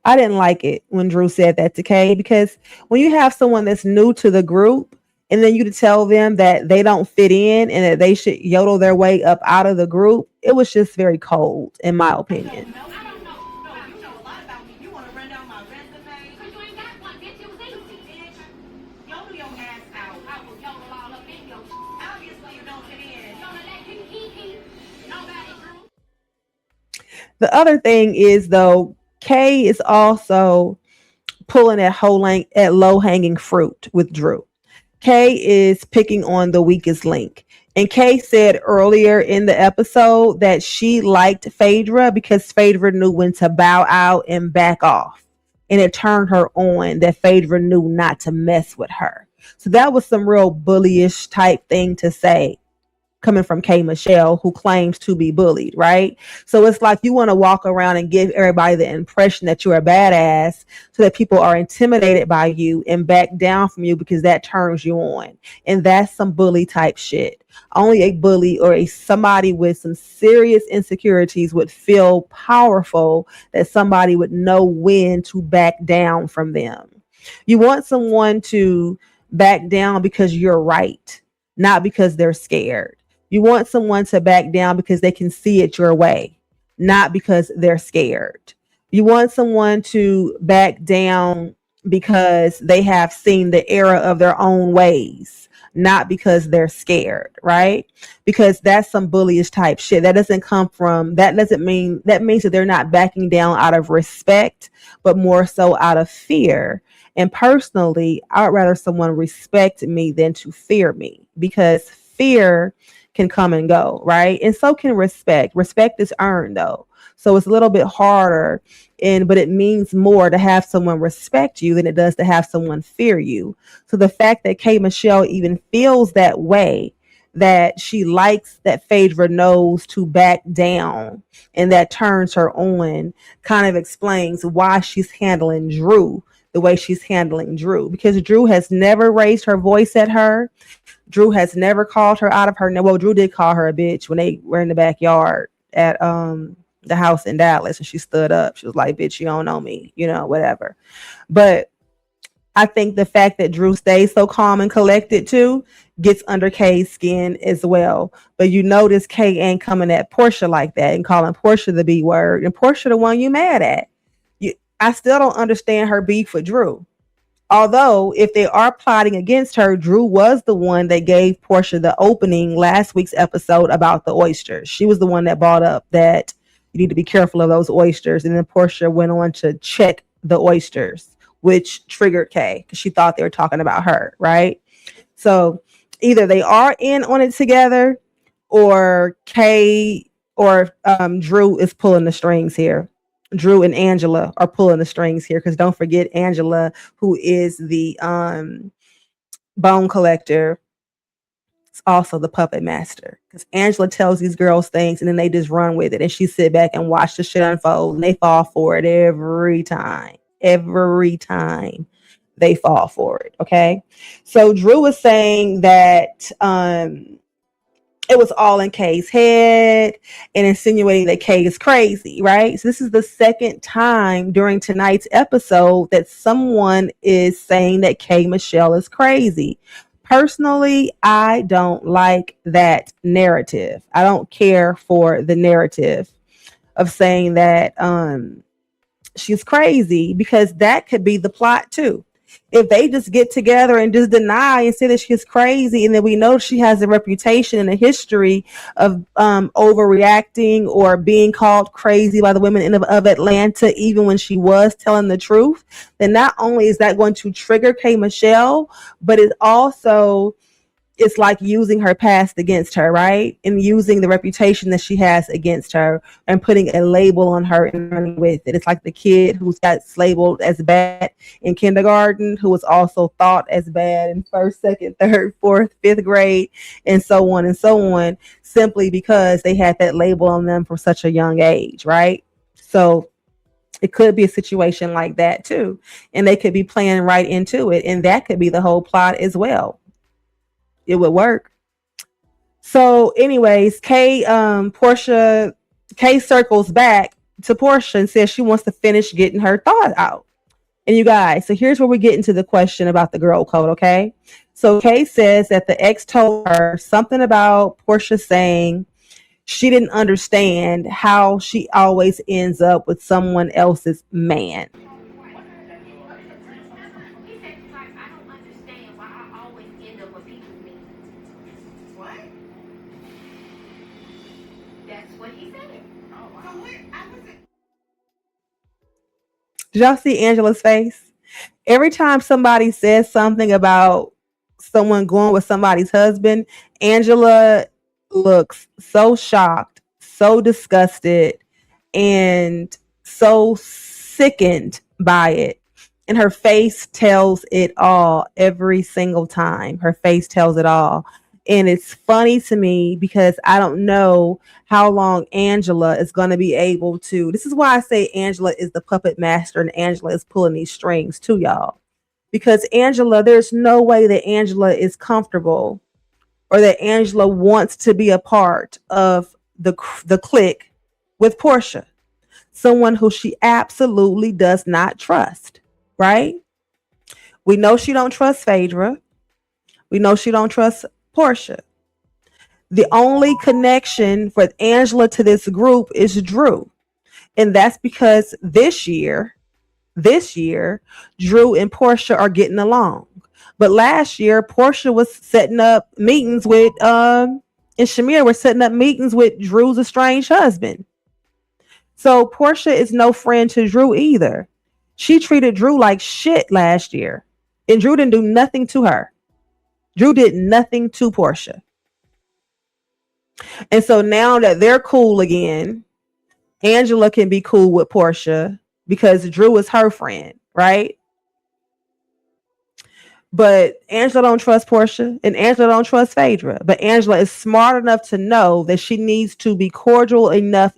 I didn't like it when Drew said that to Kay, because when you have someone that's new to the group and then you to tell them that they don't fit in and that they should yodel their way up out of the group, it was just very cold, in my opinion. No, I don't know. No, you know a lot about me. You want to run down my resume? Cause you ain't got one, bitch. It was easy. Bitch, yodel your ass out. I will yodel all up in your Obviously, you don't fit in. Gonna let you hee. Nobody, Drew. The other thing is, though, Kay is also pulling at low hanging fruit with Drew. Kay is picking on the weakest link. And Kay said earlier in the episode that she liked Phaedra because Phaedra knew when to bow out and back off. And it turned her on that Phaedra knew not to mess with her. So that was some real bullyish type thing to say, coming from K.Michelle, who claims to be bullied, right? So it's like you want to walk around and give everybody the impression that you're a badass so that people are intimidated by you and back down from you because that turns you on. And that's some bully type shit. Only a bully or somebody with some serious insecurities would feel powerful, that somebody would know when to back down from them. You want someone to back down because you're right, not because they're scared. You want someone to back down because they can see it your way, not because they're scared. You want someone to back down because they have seen the error of their own ways, not because they're scared, right? Because that's some bullyish type shit. That means that they're not backing down out of respect, but more so out of fear. And personally, I would rather someone respect me than to fear me, because fear can come and go, right? And so can respect. Respect is earned, though. So it's a little bit harder, but it means more to have someone respect you than it does to have someone fear you. So the fact that K.Michelle even feels that way, that she likes that Phaedra knows to back down and that turns her on, kind of explains why she's handling Drew the way she's handling Drew. Because Drew has never raised her voice at her. Drew has never called her out of her. Well, Drew did call her a bitch when they were in the backyard at the house in Dallas, and she stood up. She was like, bitch, you don't know me, whatever. But I think the fact that Drew stays so calm and collected too gets under Kay's skin as well. But you notice Kay ain't coming at Porsha like that and calling Porsha the B word, and Porsha the one you mad at. I still don't understand her beef with Drew. Although, if they are plotting against her, Drew was the one that gave Porsha the opening last week's episode about the oysters. She was the one that brought up that you need to be careful of those oysters. And then Porsha went on to check the oysters, which triggered Kay because she thought they were talking about her, right? So either they are in on it together, or Kay or Drew is pulling the strings here. Drew and Angela are pulling the strings here, because don't forget Angela, who is the bone collector, is also the puppet master. Because Angela tells these girls things and then they just run with it, and she sit back and watch the shit unfold, and they fall for it every time. Every time they fall for it. Okay, so Drew was saying that it was all in Kay's head and insinuating that Kay is crazy, right? So this is the second time during tonight's episode that someone is saying that K.Michelle is crazy. Personally, I don't like that narrative. I don't care for the narrative of saying that she's crazy, because that could be the plot too. If they just get together and just deny and say that she's crazy, and then we know she has a reputation and a history of overreacting or being called crazy by the women of Atlanta, even when she was telling the truth, then not only is that going to trigger K.Michelle, but it also, it's like using her past against her, right? And using the reputation that she has against her and putting a label on her and running with it. It's like the kid who's got labeled as bad in kindergarten, who was also thought as bad in first, second, third, fourth, fifth grade, and so on, simply because they had that label on them from such a young age, right? So it could be a situation like that too. And they could be playing right into it. And that could be the whole plot as well. It would work. So anyways, Kay circles back to Porsha and says she wants to finish getting her thought out. And you guys, so here's where we get into the question about the girl code, okay? So Kay says that the ex told her something about Porsha saying she didn't understand how she always ends up with someone else's man. He said, like, I don't understand why I always end up with people's men. What? That's what he said. Oh, wow. So what? I wasn't. Did y'all see Angela's face? Every time somebody says something about someone going with somebody's husband, Angela looks so shocked, so disgusted, and so sickened by it. And her face tells it all every single time. Her face tells it all. And it's funny to me because I don't know how long Angela is going to be able to. This is why I say Angela is the puppet master and Angela is pulling these strings too, y'all. Because Angela, there's no way that Angela is comfortable or that Angela wants to be a part of the clique with Porsha, someone who she absolutely does not trust, right? We know she don't trust Phaedra. We know she don't trust Porsha. The only connection for Angela to this group is Drew. And that's because this year, Drew and Porsha are getting along. But last year, Porsha was setting up meetings with, and Shamea were setting up meetings with Drew's estranged husband. So Porsha is no friend to Drew either. She treated Drew like shit last year. And Drew didn't do nothing to her. Drew did nothing to Porsha. And so now that they're cool again, Angela can be cool with Porsha because Drew is her friend, right? But Angela don't trust Porsha and Angela don't trust Phaedra. But Angela is smart enough to know that she needs to be cordial enough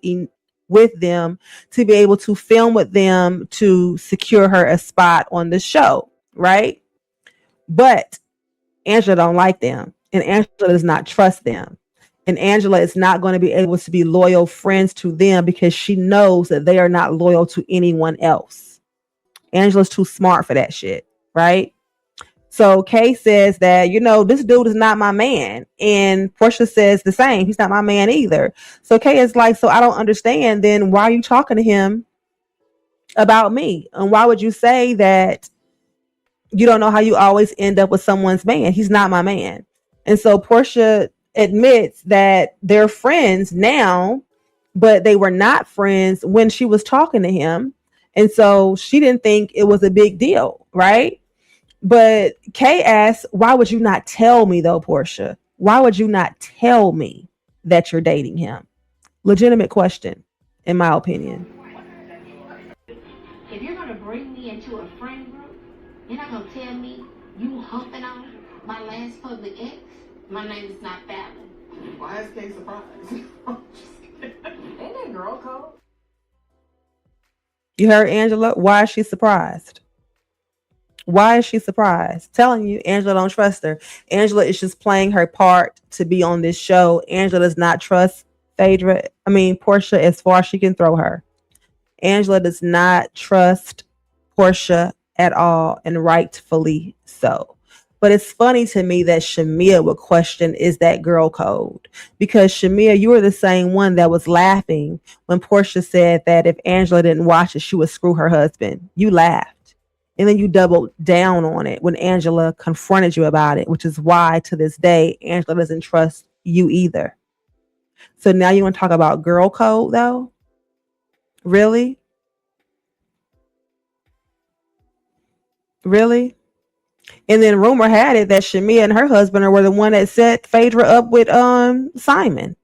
with them to be able to film with them to secure her a spot on the show, right? But Angela don't like them and Angela does not trust them. And Angela is not going to be able to be loyal friends to them because she knows that they are not loyal to anyone else. Angela's too smart for that shit, right? So Kay says that, this dude is not my man. And Porsha says the same. He's not my man either. So Kay is like, so I don't understand. Then why are you talking to him about me? And why would you say that you don't know how you always end up with someone's man? He's not my man. And so Porsha admits that they're friends now, but they were not friends when she was talking to him. And so she didn't think it was a big deal, right? But Kay asks, why would you not tell me though, Porsha? Why would you not tell me that you're dating him? Legitimate question, in my opinion. If you're gonna bring me into a friend group, you're not gonna tell me you humping on my last public ex. My name is not Fallon. Why is Kay surprised? Ain't that girl code? You heard Angela? Why is she surprised? Why is she surprised? Telling you, Angela don't trust her. Angela is just playing her part to be on this show. Angela does not trust Porsha as far as she can throw her. Angela does not trust Porsha at all, and rightfully so. But it's funny to me that Shamea would question, is that girl code? Because Shamea, you were the same one that was laughing when Porsha said that if Angela didn't watch it, she would screw her husband. You laughed. And then you doubled down on it when Angela confronted you about it, which is why to this day, Angela doesn't trust you either. So now you want to talk about girl code though? Really? Really? And then rumor had it that Shamea and her husband were the one that set Phaedra up with Simon.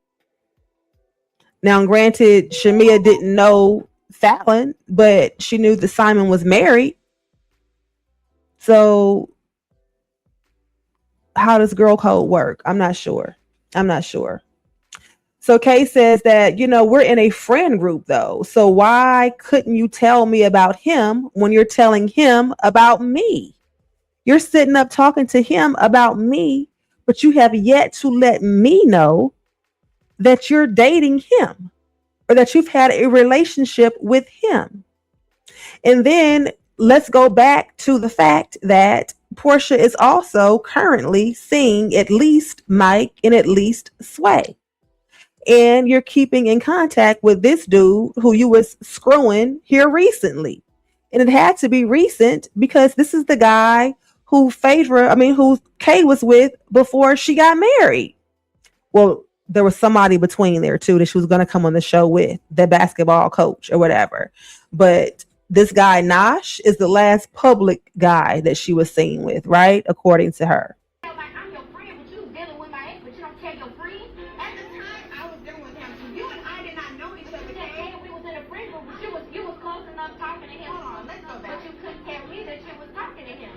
Now, granted, Shamea didn't know Fallon, but she knew that Simon was married. So how does girl code work? I'm not sure. So Kay says that, we're in a friend group though. So why couldn't you tell me about him when you're telling him about me? You're sitting up talking to him about me, but you have yet to let me know that you're dating him or that you've had a relationship with him. And then let's go back to the fact that Porsha is also currently seeing at least Mike and at least Sway. And you're keeping in contact with this dude who you was screwing here recently. And it had to be recent because this is the guy who Kay was with before she got married. Well, there was somebody between there too that she was going to come on the show with, the basketball coach or whatever. But this guy, Nash, is the last public guy that she was seen with, right? According to her. I'm your friend, but you dealing with my ex, but you don't tell your friend. At the time, I was dealing with him. So you and I did not know each other. Yeah, we was in a friend group, but you was close enough talking to him. Hold on, let's go back. But you couldn't tell me that you was talking to him.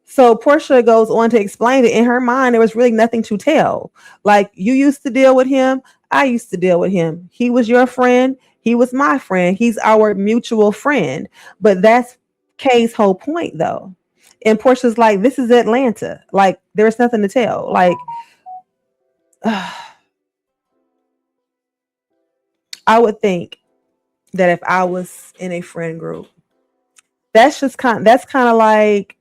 So Porsha goes on to explain that in her mind, there was really nothing to tell. Like, you used to deal with him. I used to deal with him. He was your friend. He was my friend. He's our mutual friend. But that's Kay's whole point, though. And Porsha's like, this is Atlanta. Like, there's nothing to tell. Like, I would think that if I was in a friend group, that's kind of like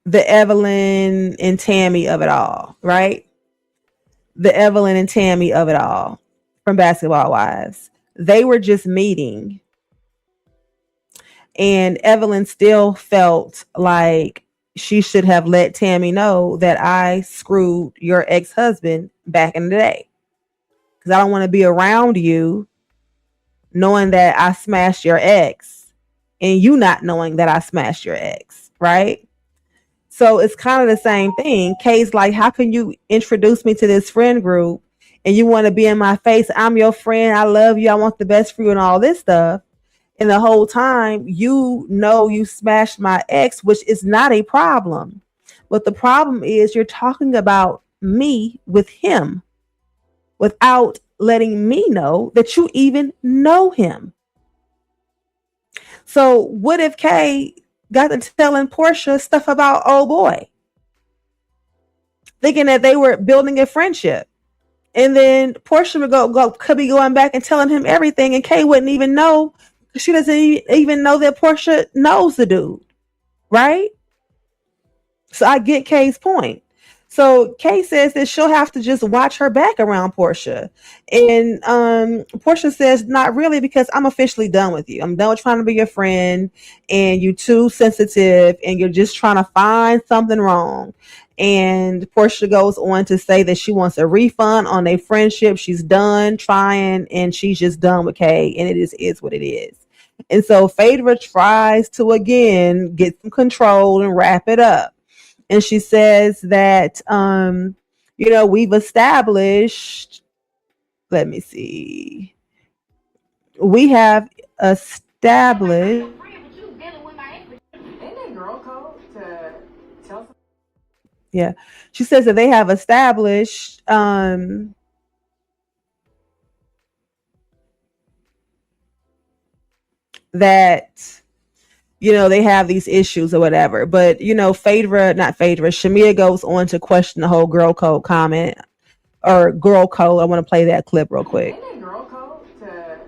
the Evelyn and Tammy of it all, right? The Evelyn and Tammy of it all from Basketball Wives. They were just meeting. And Evelyn still felt like she should have let Tammy know that I screwed your ex-husband back in the day. Because I don't want to be around you knowing that I smashed your ex and you not knowing that I smashed your ex, right? So it's kind of the same thing. Kay's like, how can you introduce me to this friend group and you want to be in my face? I'm your friend. I love you. I want the best for you and all this stuff. And the whole time, you smashed my ex, which is not a problem. But the problem is you're talking about me with him without letting me know that you even know him. So what if Kay got to telling Porsha stuff about old boy, thinking that they were building a friendship. And then Porsha would could be going back and telling him everything, and Kay wouldn't even know. She doesn't even know that Porsha knows the dude, right? So I get Kay's point. So Kay says that she'll have to just watch her back around Porsha. And Porsha says, not really, because I'm officially done with you. I'm done with trying to be your friend, and you're too sensitive, and you're just trying to find something wrong. And Porsha goes on to say that she wants a refund on their friendship. She's done trying, and she's just done with Kay, and it is what it is. And so Phaedra tries to again get some control and wrap it up. And she says that we've established, let me see, we have established, yeah, she says that they have established that they have these issues or whatever. But Shamea goes on to question the whole girl code comment or girl code. I want to play that clip real quick. Isn't it girl code to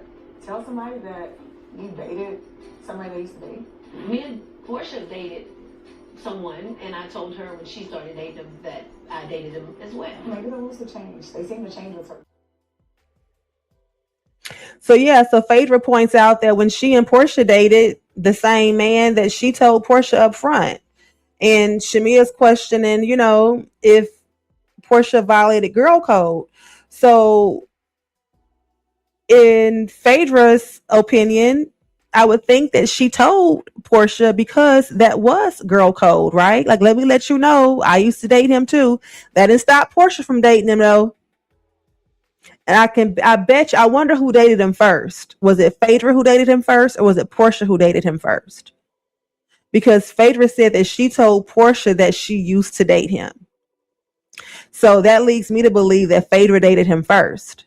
tell somebody that you dated somebody they used to date? Me and Porsha dated someone, and I told her when she started dating him that I dated him as well. Maybe the rules have changed. They seem to change with her. So Phaedra points out that when she and Porsha dated the same man, that she told Porsha up front. And Shamea's questioning, if Porsha violated girl code. So in Phaedra's opinion, I would think that she told Porsha because that was girl code, right? Like, let me let you know, I used to date him too. That didn't stop Porsha from dating him though. And I wonder who dated him first. Was it Phaedra who dated him first, or was it Porsha who dated him first? Because Phaedra said that she told Porsha that she used to date him. So that leads me to believe that Phaedra dated him first.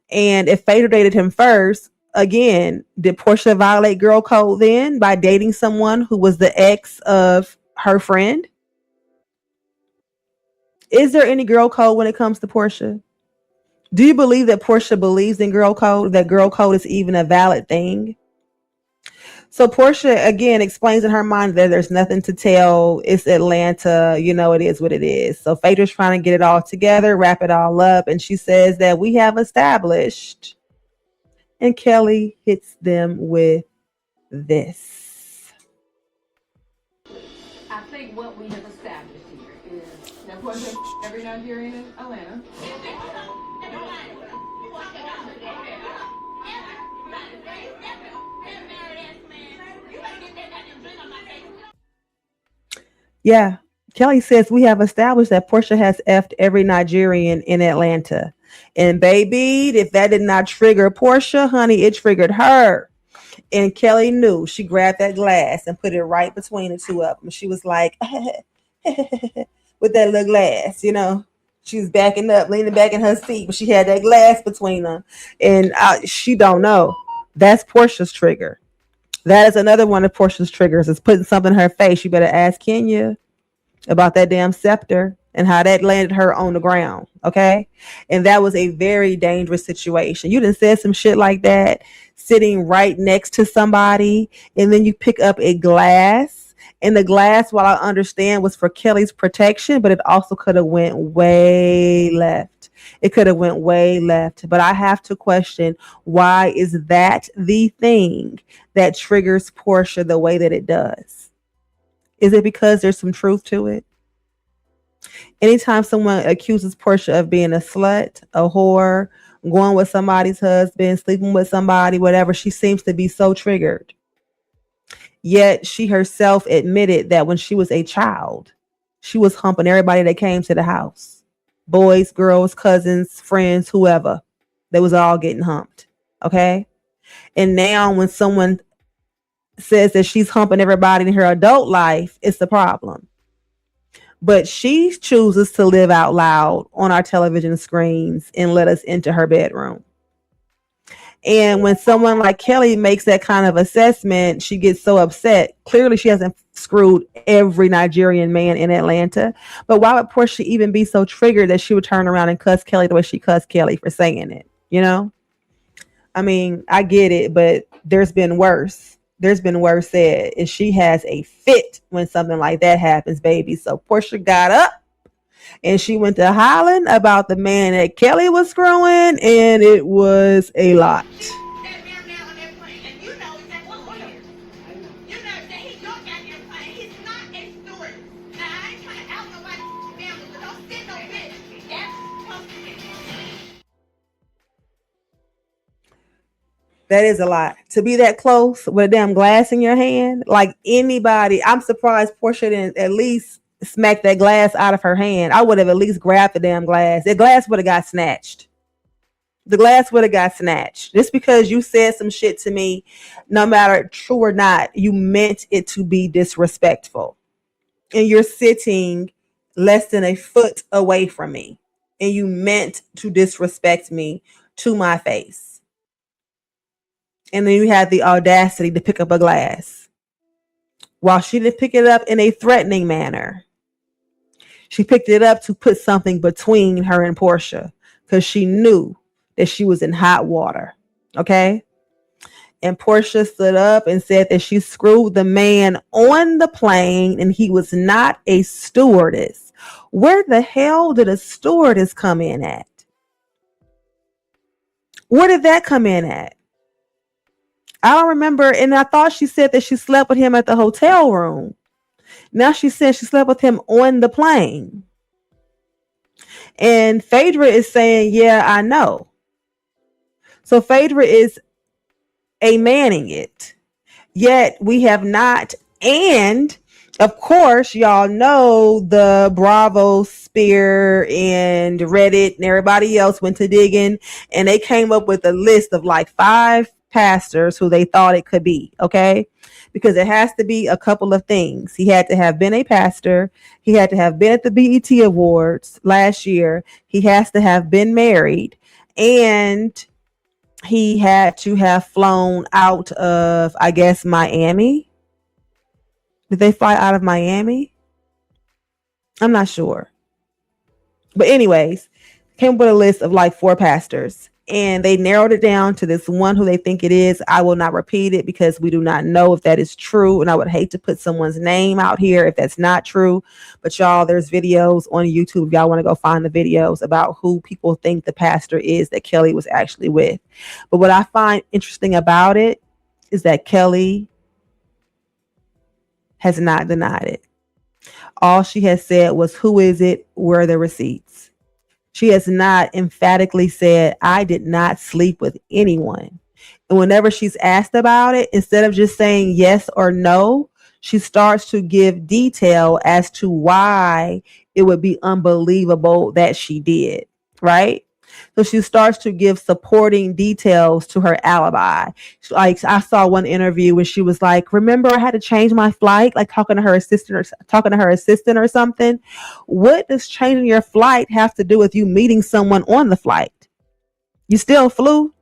And if Phaedra dated him first, again, did Porsha violate girl code then by dating someone who was the ex of her friend? Is there any girl code when it comes to Porsha? Do you believe that Porsha believes in girl code, that girl code is even a valid thing? So Porsha, again, explains in her mind that there's nothing to tell. It's Atlanta. It is what it is. So Phaedra's trying to get it all together, wrap it all up. And she says that we have established. And Kelli hits them with this. I think what we have established here is that Porsha every Nigerian in Atlanta. Yeah. Kelli says we have established that Porsha has effed every Nigerian in Atlanta. And baby, if that did not trigger Porsha, honey, it triggered her. And Kelli knew. She grabbed that glass and put it right between the two of them. She was like, with that little glass, She was backing up, leaning back in her seat, but she had that glass between them. And she don't know. That's Porsha's trigger. That is another one of Porsha's triggers, is putting something in her face. You better ask Kenya about that damn scepter and how that landed her on the ground. Okay. And that was a very dangerous situation. You done said some shit like that sitting right next to somebody, and then you pick up a glass, and the glass, while I understand, was for Kelli's protection, but it also could have went way left. It could have went way left. But I have to question, why is that the thing that triggers Porsha the way that it does? Is it because there's some truth to it? Anytime someone accuses Porsha of being a slut, a whore, going with somebody's husband, sleeping with somebody, whatever, she seems to be so triggered. Yet she herself admitted that when she was a child, she was humping everybody that came to the house. Boys, girls, cousins, friends, whoever. They was all getting humped. Okay? And now when someone says that she's humping everybody in her adult life, it's a problem. But she chooses to live out loud on our television screens and let us into her bedroom. And when someone like Kelli makes that kind of assessment, she gets so upset. Clearly, she hasn't screwed every Nigerian man in Atlanta. But why would Porsha even be so triggered that she would turn around and cuss Kelli the way she cussed Kelli for saying it? You know? I mean, I get it, but there's been worse. There's been worse said. And she has a fit when something like that happens, baby. So Porsha got up and she went to hollering about the man that Kelli was screwing, and it was a lot. That man down on that plane, and you know exactly what he is. You know that he's your goddamn plane. He's not a steward. Now, I ain't trying to out nobody's family, but don't sit no bitch. That's supposed to be. That is a lot. To be that close with a damn glass in your hand, like anybody, I'm surprised Porsha didn't at least smack that glass out of her hand. I would have at least grabbed the damn glass. The glass would have got snatched. The glass would have got snatched. Just because you said some shit to me, no matter true or not, you meant it to be disrespectful. And you're sitting less than a foot away from me. And you meant to disrespect me to my face. And then you had the audacity to pick up a glass. While she didn't pick it up in a threatening manner, she picked it up to put something between her and Porsha because she knew that she was in hot water. Okay? And Porsha stood up and said that she screwed the man on the plane and he was not a stewardess. Where the hell did a stewardess come in at? Where did that come in at? I don't remember. And I thought she said that she slept with him at the hotel room. Now she said she slept with him on the plane. And Phaedra is saying, yeah, I know. So Phaedra is manning it. Yet we have not. And of course, y'all know the Bravo, Spear, and Reddit and everybody else went to digging, and they came up with a list of like 5 pastors who they thought it could be. Okay. Because it has to be a couple of things. He had to have been a pastor. He had to have been at the BET Awards last year. He has to have been married. And he had to have flown out of, I guess, Miami. Did they fly out of Miami? I'm not sure. But anyways, came up with a list of like 4 pastors. And they narrowed it down to this one who they think it is. I will not repeat it because we do not know if that is true. And I would hate to put someone's name out here if that's not true. But y'all, there's videos on YouTube. If y'all want to go find the videos about who people think the pastor is that Kelli was actually with. But what I find interesting about it is that Kelli has not denied it. All she has said was, who is it? Where are the receipts? She has not emphatically said, I did not sleep with anyone. And whenever she's asked about it, instead of just saying yes or no, she starts to give detail as to why it would be unbelievable that she did, right? So she starts to give supporting details to her alibi. Like, I saw one interview where she was like, remember I had to change my flight, like talking to her assistant or something. What does changing your flight have to do with you meeting someone on the flight? You still flew?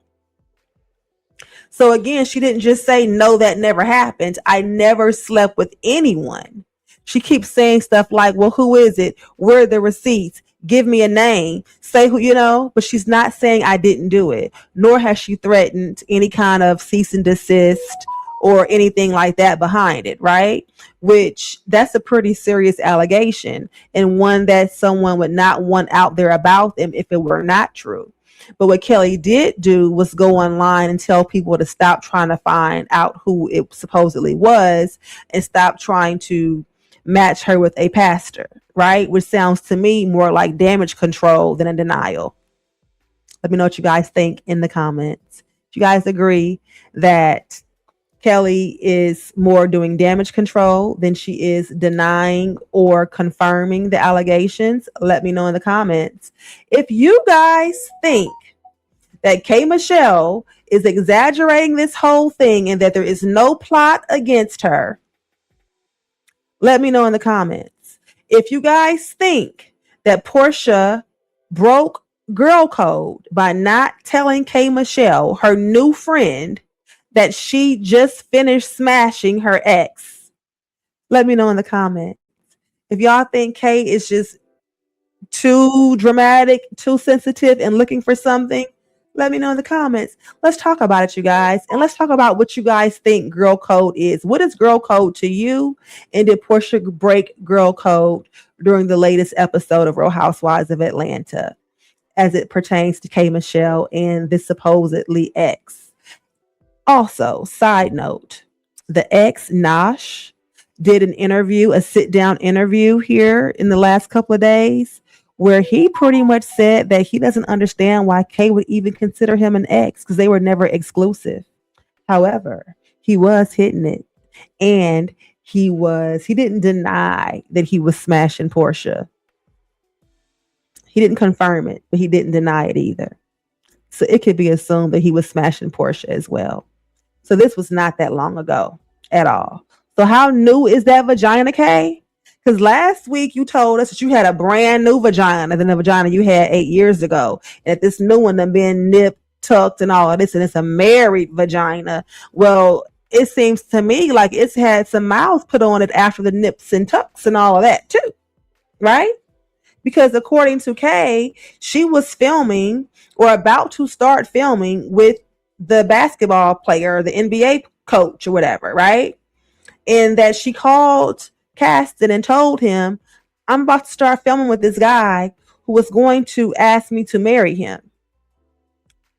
So again, she didn't just say, no, that never happened. I never slept with anyone. She keeps saying stuff like, well, who is it? Where are the receipts? Give me a name. Say who, but she's not saying I didn't do it, nor has she threatened any kind of cease and desist or anything like that behind it, right? Which that's a pretty serious allegation, and one that someone would not want out there about them if it were not true. But what Kelli did do was go online and tell people to stop trying to find out who it supposedly was and stop trying to match her with a pastor, right? Which sounds to me more like damage control than a denial. Let me know what you guys think in the comments. Do you guys agree that Kelli is more doing damage control than she is denying or confirming the allegations? Let me know in the comments. If you guys think that K.Michelle is exaggerating this whole thing and that there is no plot against her, let me know in the comments. If you guys think that Porsha broke girl code by not telling K.Michelle, her new friend, that she just finished smashing her ex? Let me know in the comments. If y'all think K is just too dramatic, too sensitive, and looking for something, let me know in the comments. Let's talk about it, you guys. And let's talk about what you guys think girl code is. What is girl code to you? And did Porsha break girl code during the latest episode of Real Housewives of Atlanta as it pertains to K.Michelle and this supposedly ex? Also, side note, the ex Nosh did an interview, a sit down interview here in the last couple of days, where he pretty much said that he doesn't understand why Kay would even consider him an ex because they were never exclusive. However, he was hitting it, and he didn't deny that he was smashing Porsha. He didn't confirm it, but he didn't deny it either. So it could be assumed that he was smashing Porsha as well. So this was not that long ago at all. So how new is that vagina, Kay? Because last week you told us that you had a brand new vagina than the vagina you had 8 years ago. And that this new one done been nipped, tucked, and all of this, and it's a married vagina. Well, it seems to me like it's had some miles put on it after the nips and tucks and all of that too, right? Because according to Kay, she was filming or about to start filming with the basketball player, the NBA coach or whatever, right? And that she called Caston and told him, I'm about to start filming with this guy who was going to ask me to marry him.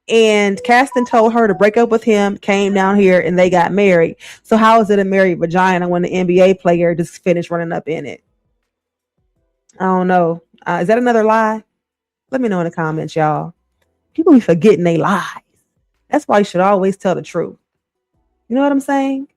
And Caston told her to break up with him, came down here, and they got married. So how is it a married vagina when the NBA player just finished running up in it? I don't know. Is that another lie? Let me know in the comments, y'all. People be forgetting they lies. That's why you should always tell the truth. You know what I'm saying?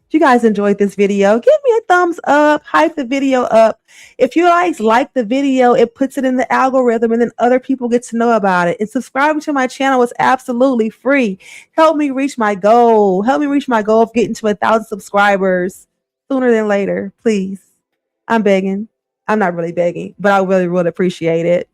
If you guys enjoyed this video, give me a thumbs up, hype the video up. If you guys like the video, it puts it in the algorithm and then other people get to know about it. And subscribing to my channel is absolutely free. Help me reach my goal. Help me reach my goal of getting to 1,000 subscribers sooner than later, please. I'm begging. I'm not really begging, but I really would appreciate it.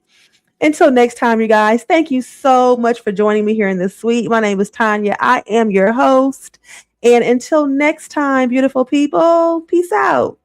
Until next time, you guys, thank you so much for joining me here in this suite. My name is Tanya. I am your host. And until next time, beautiful people, peace out.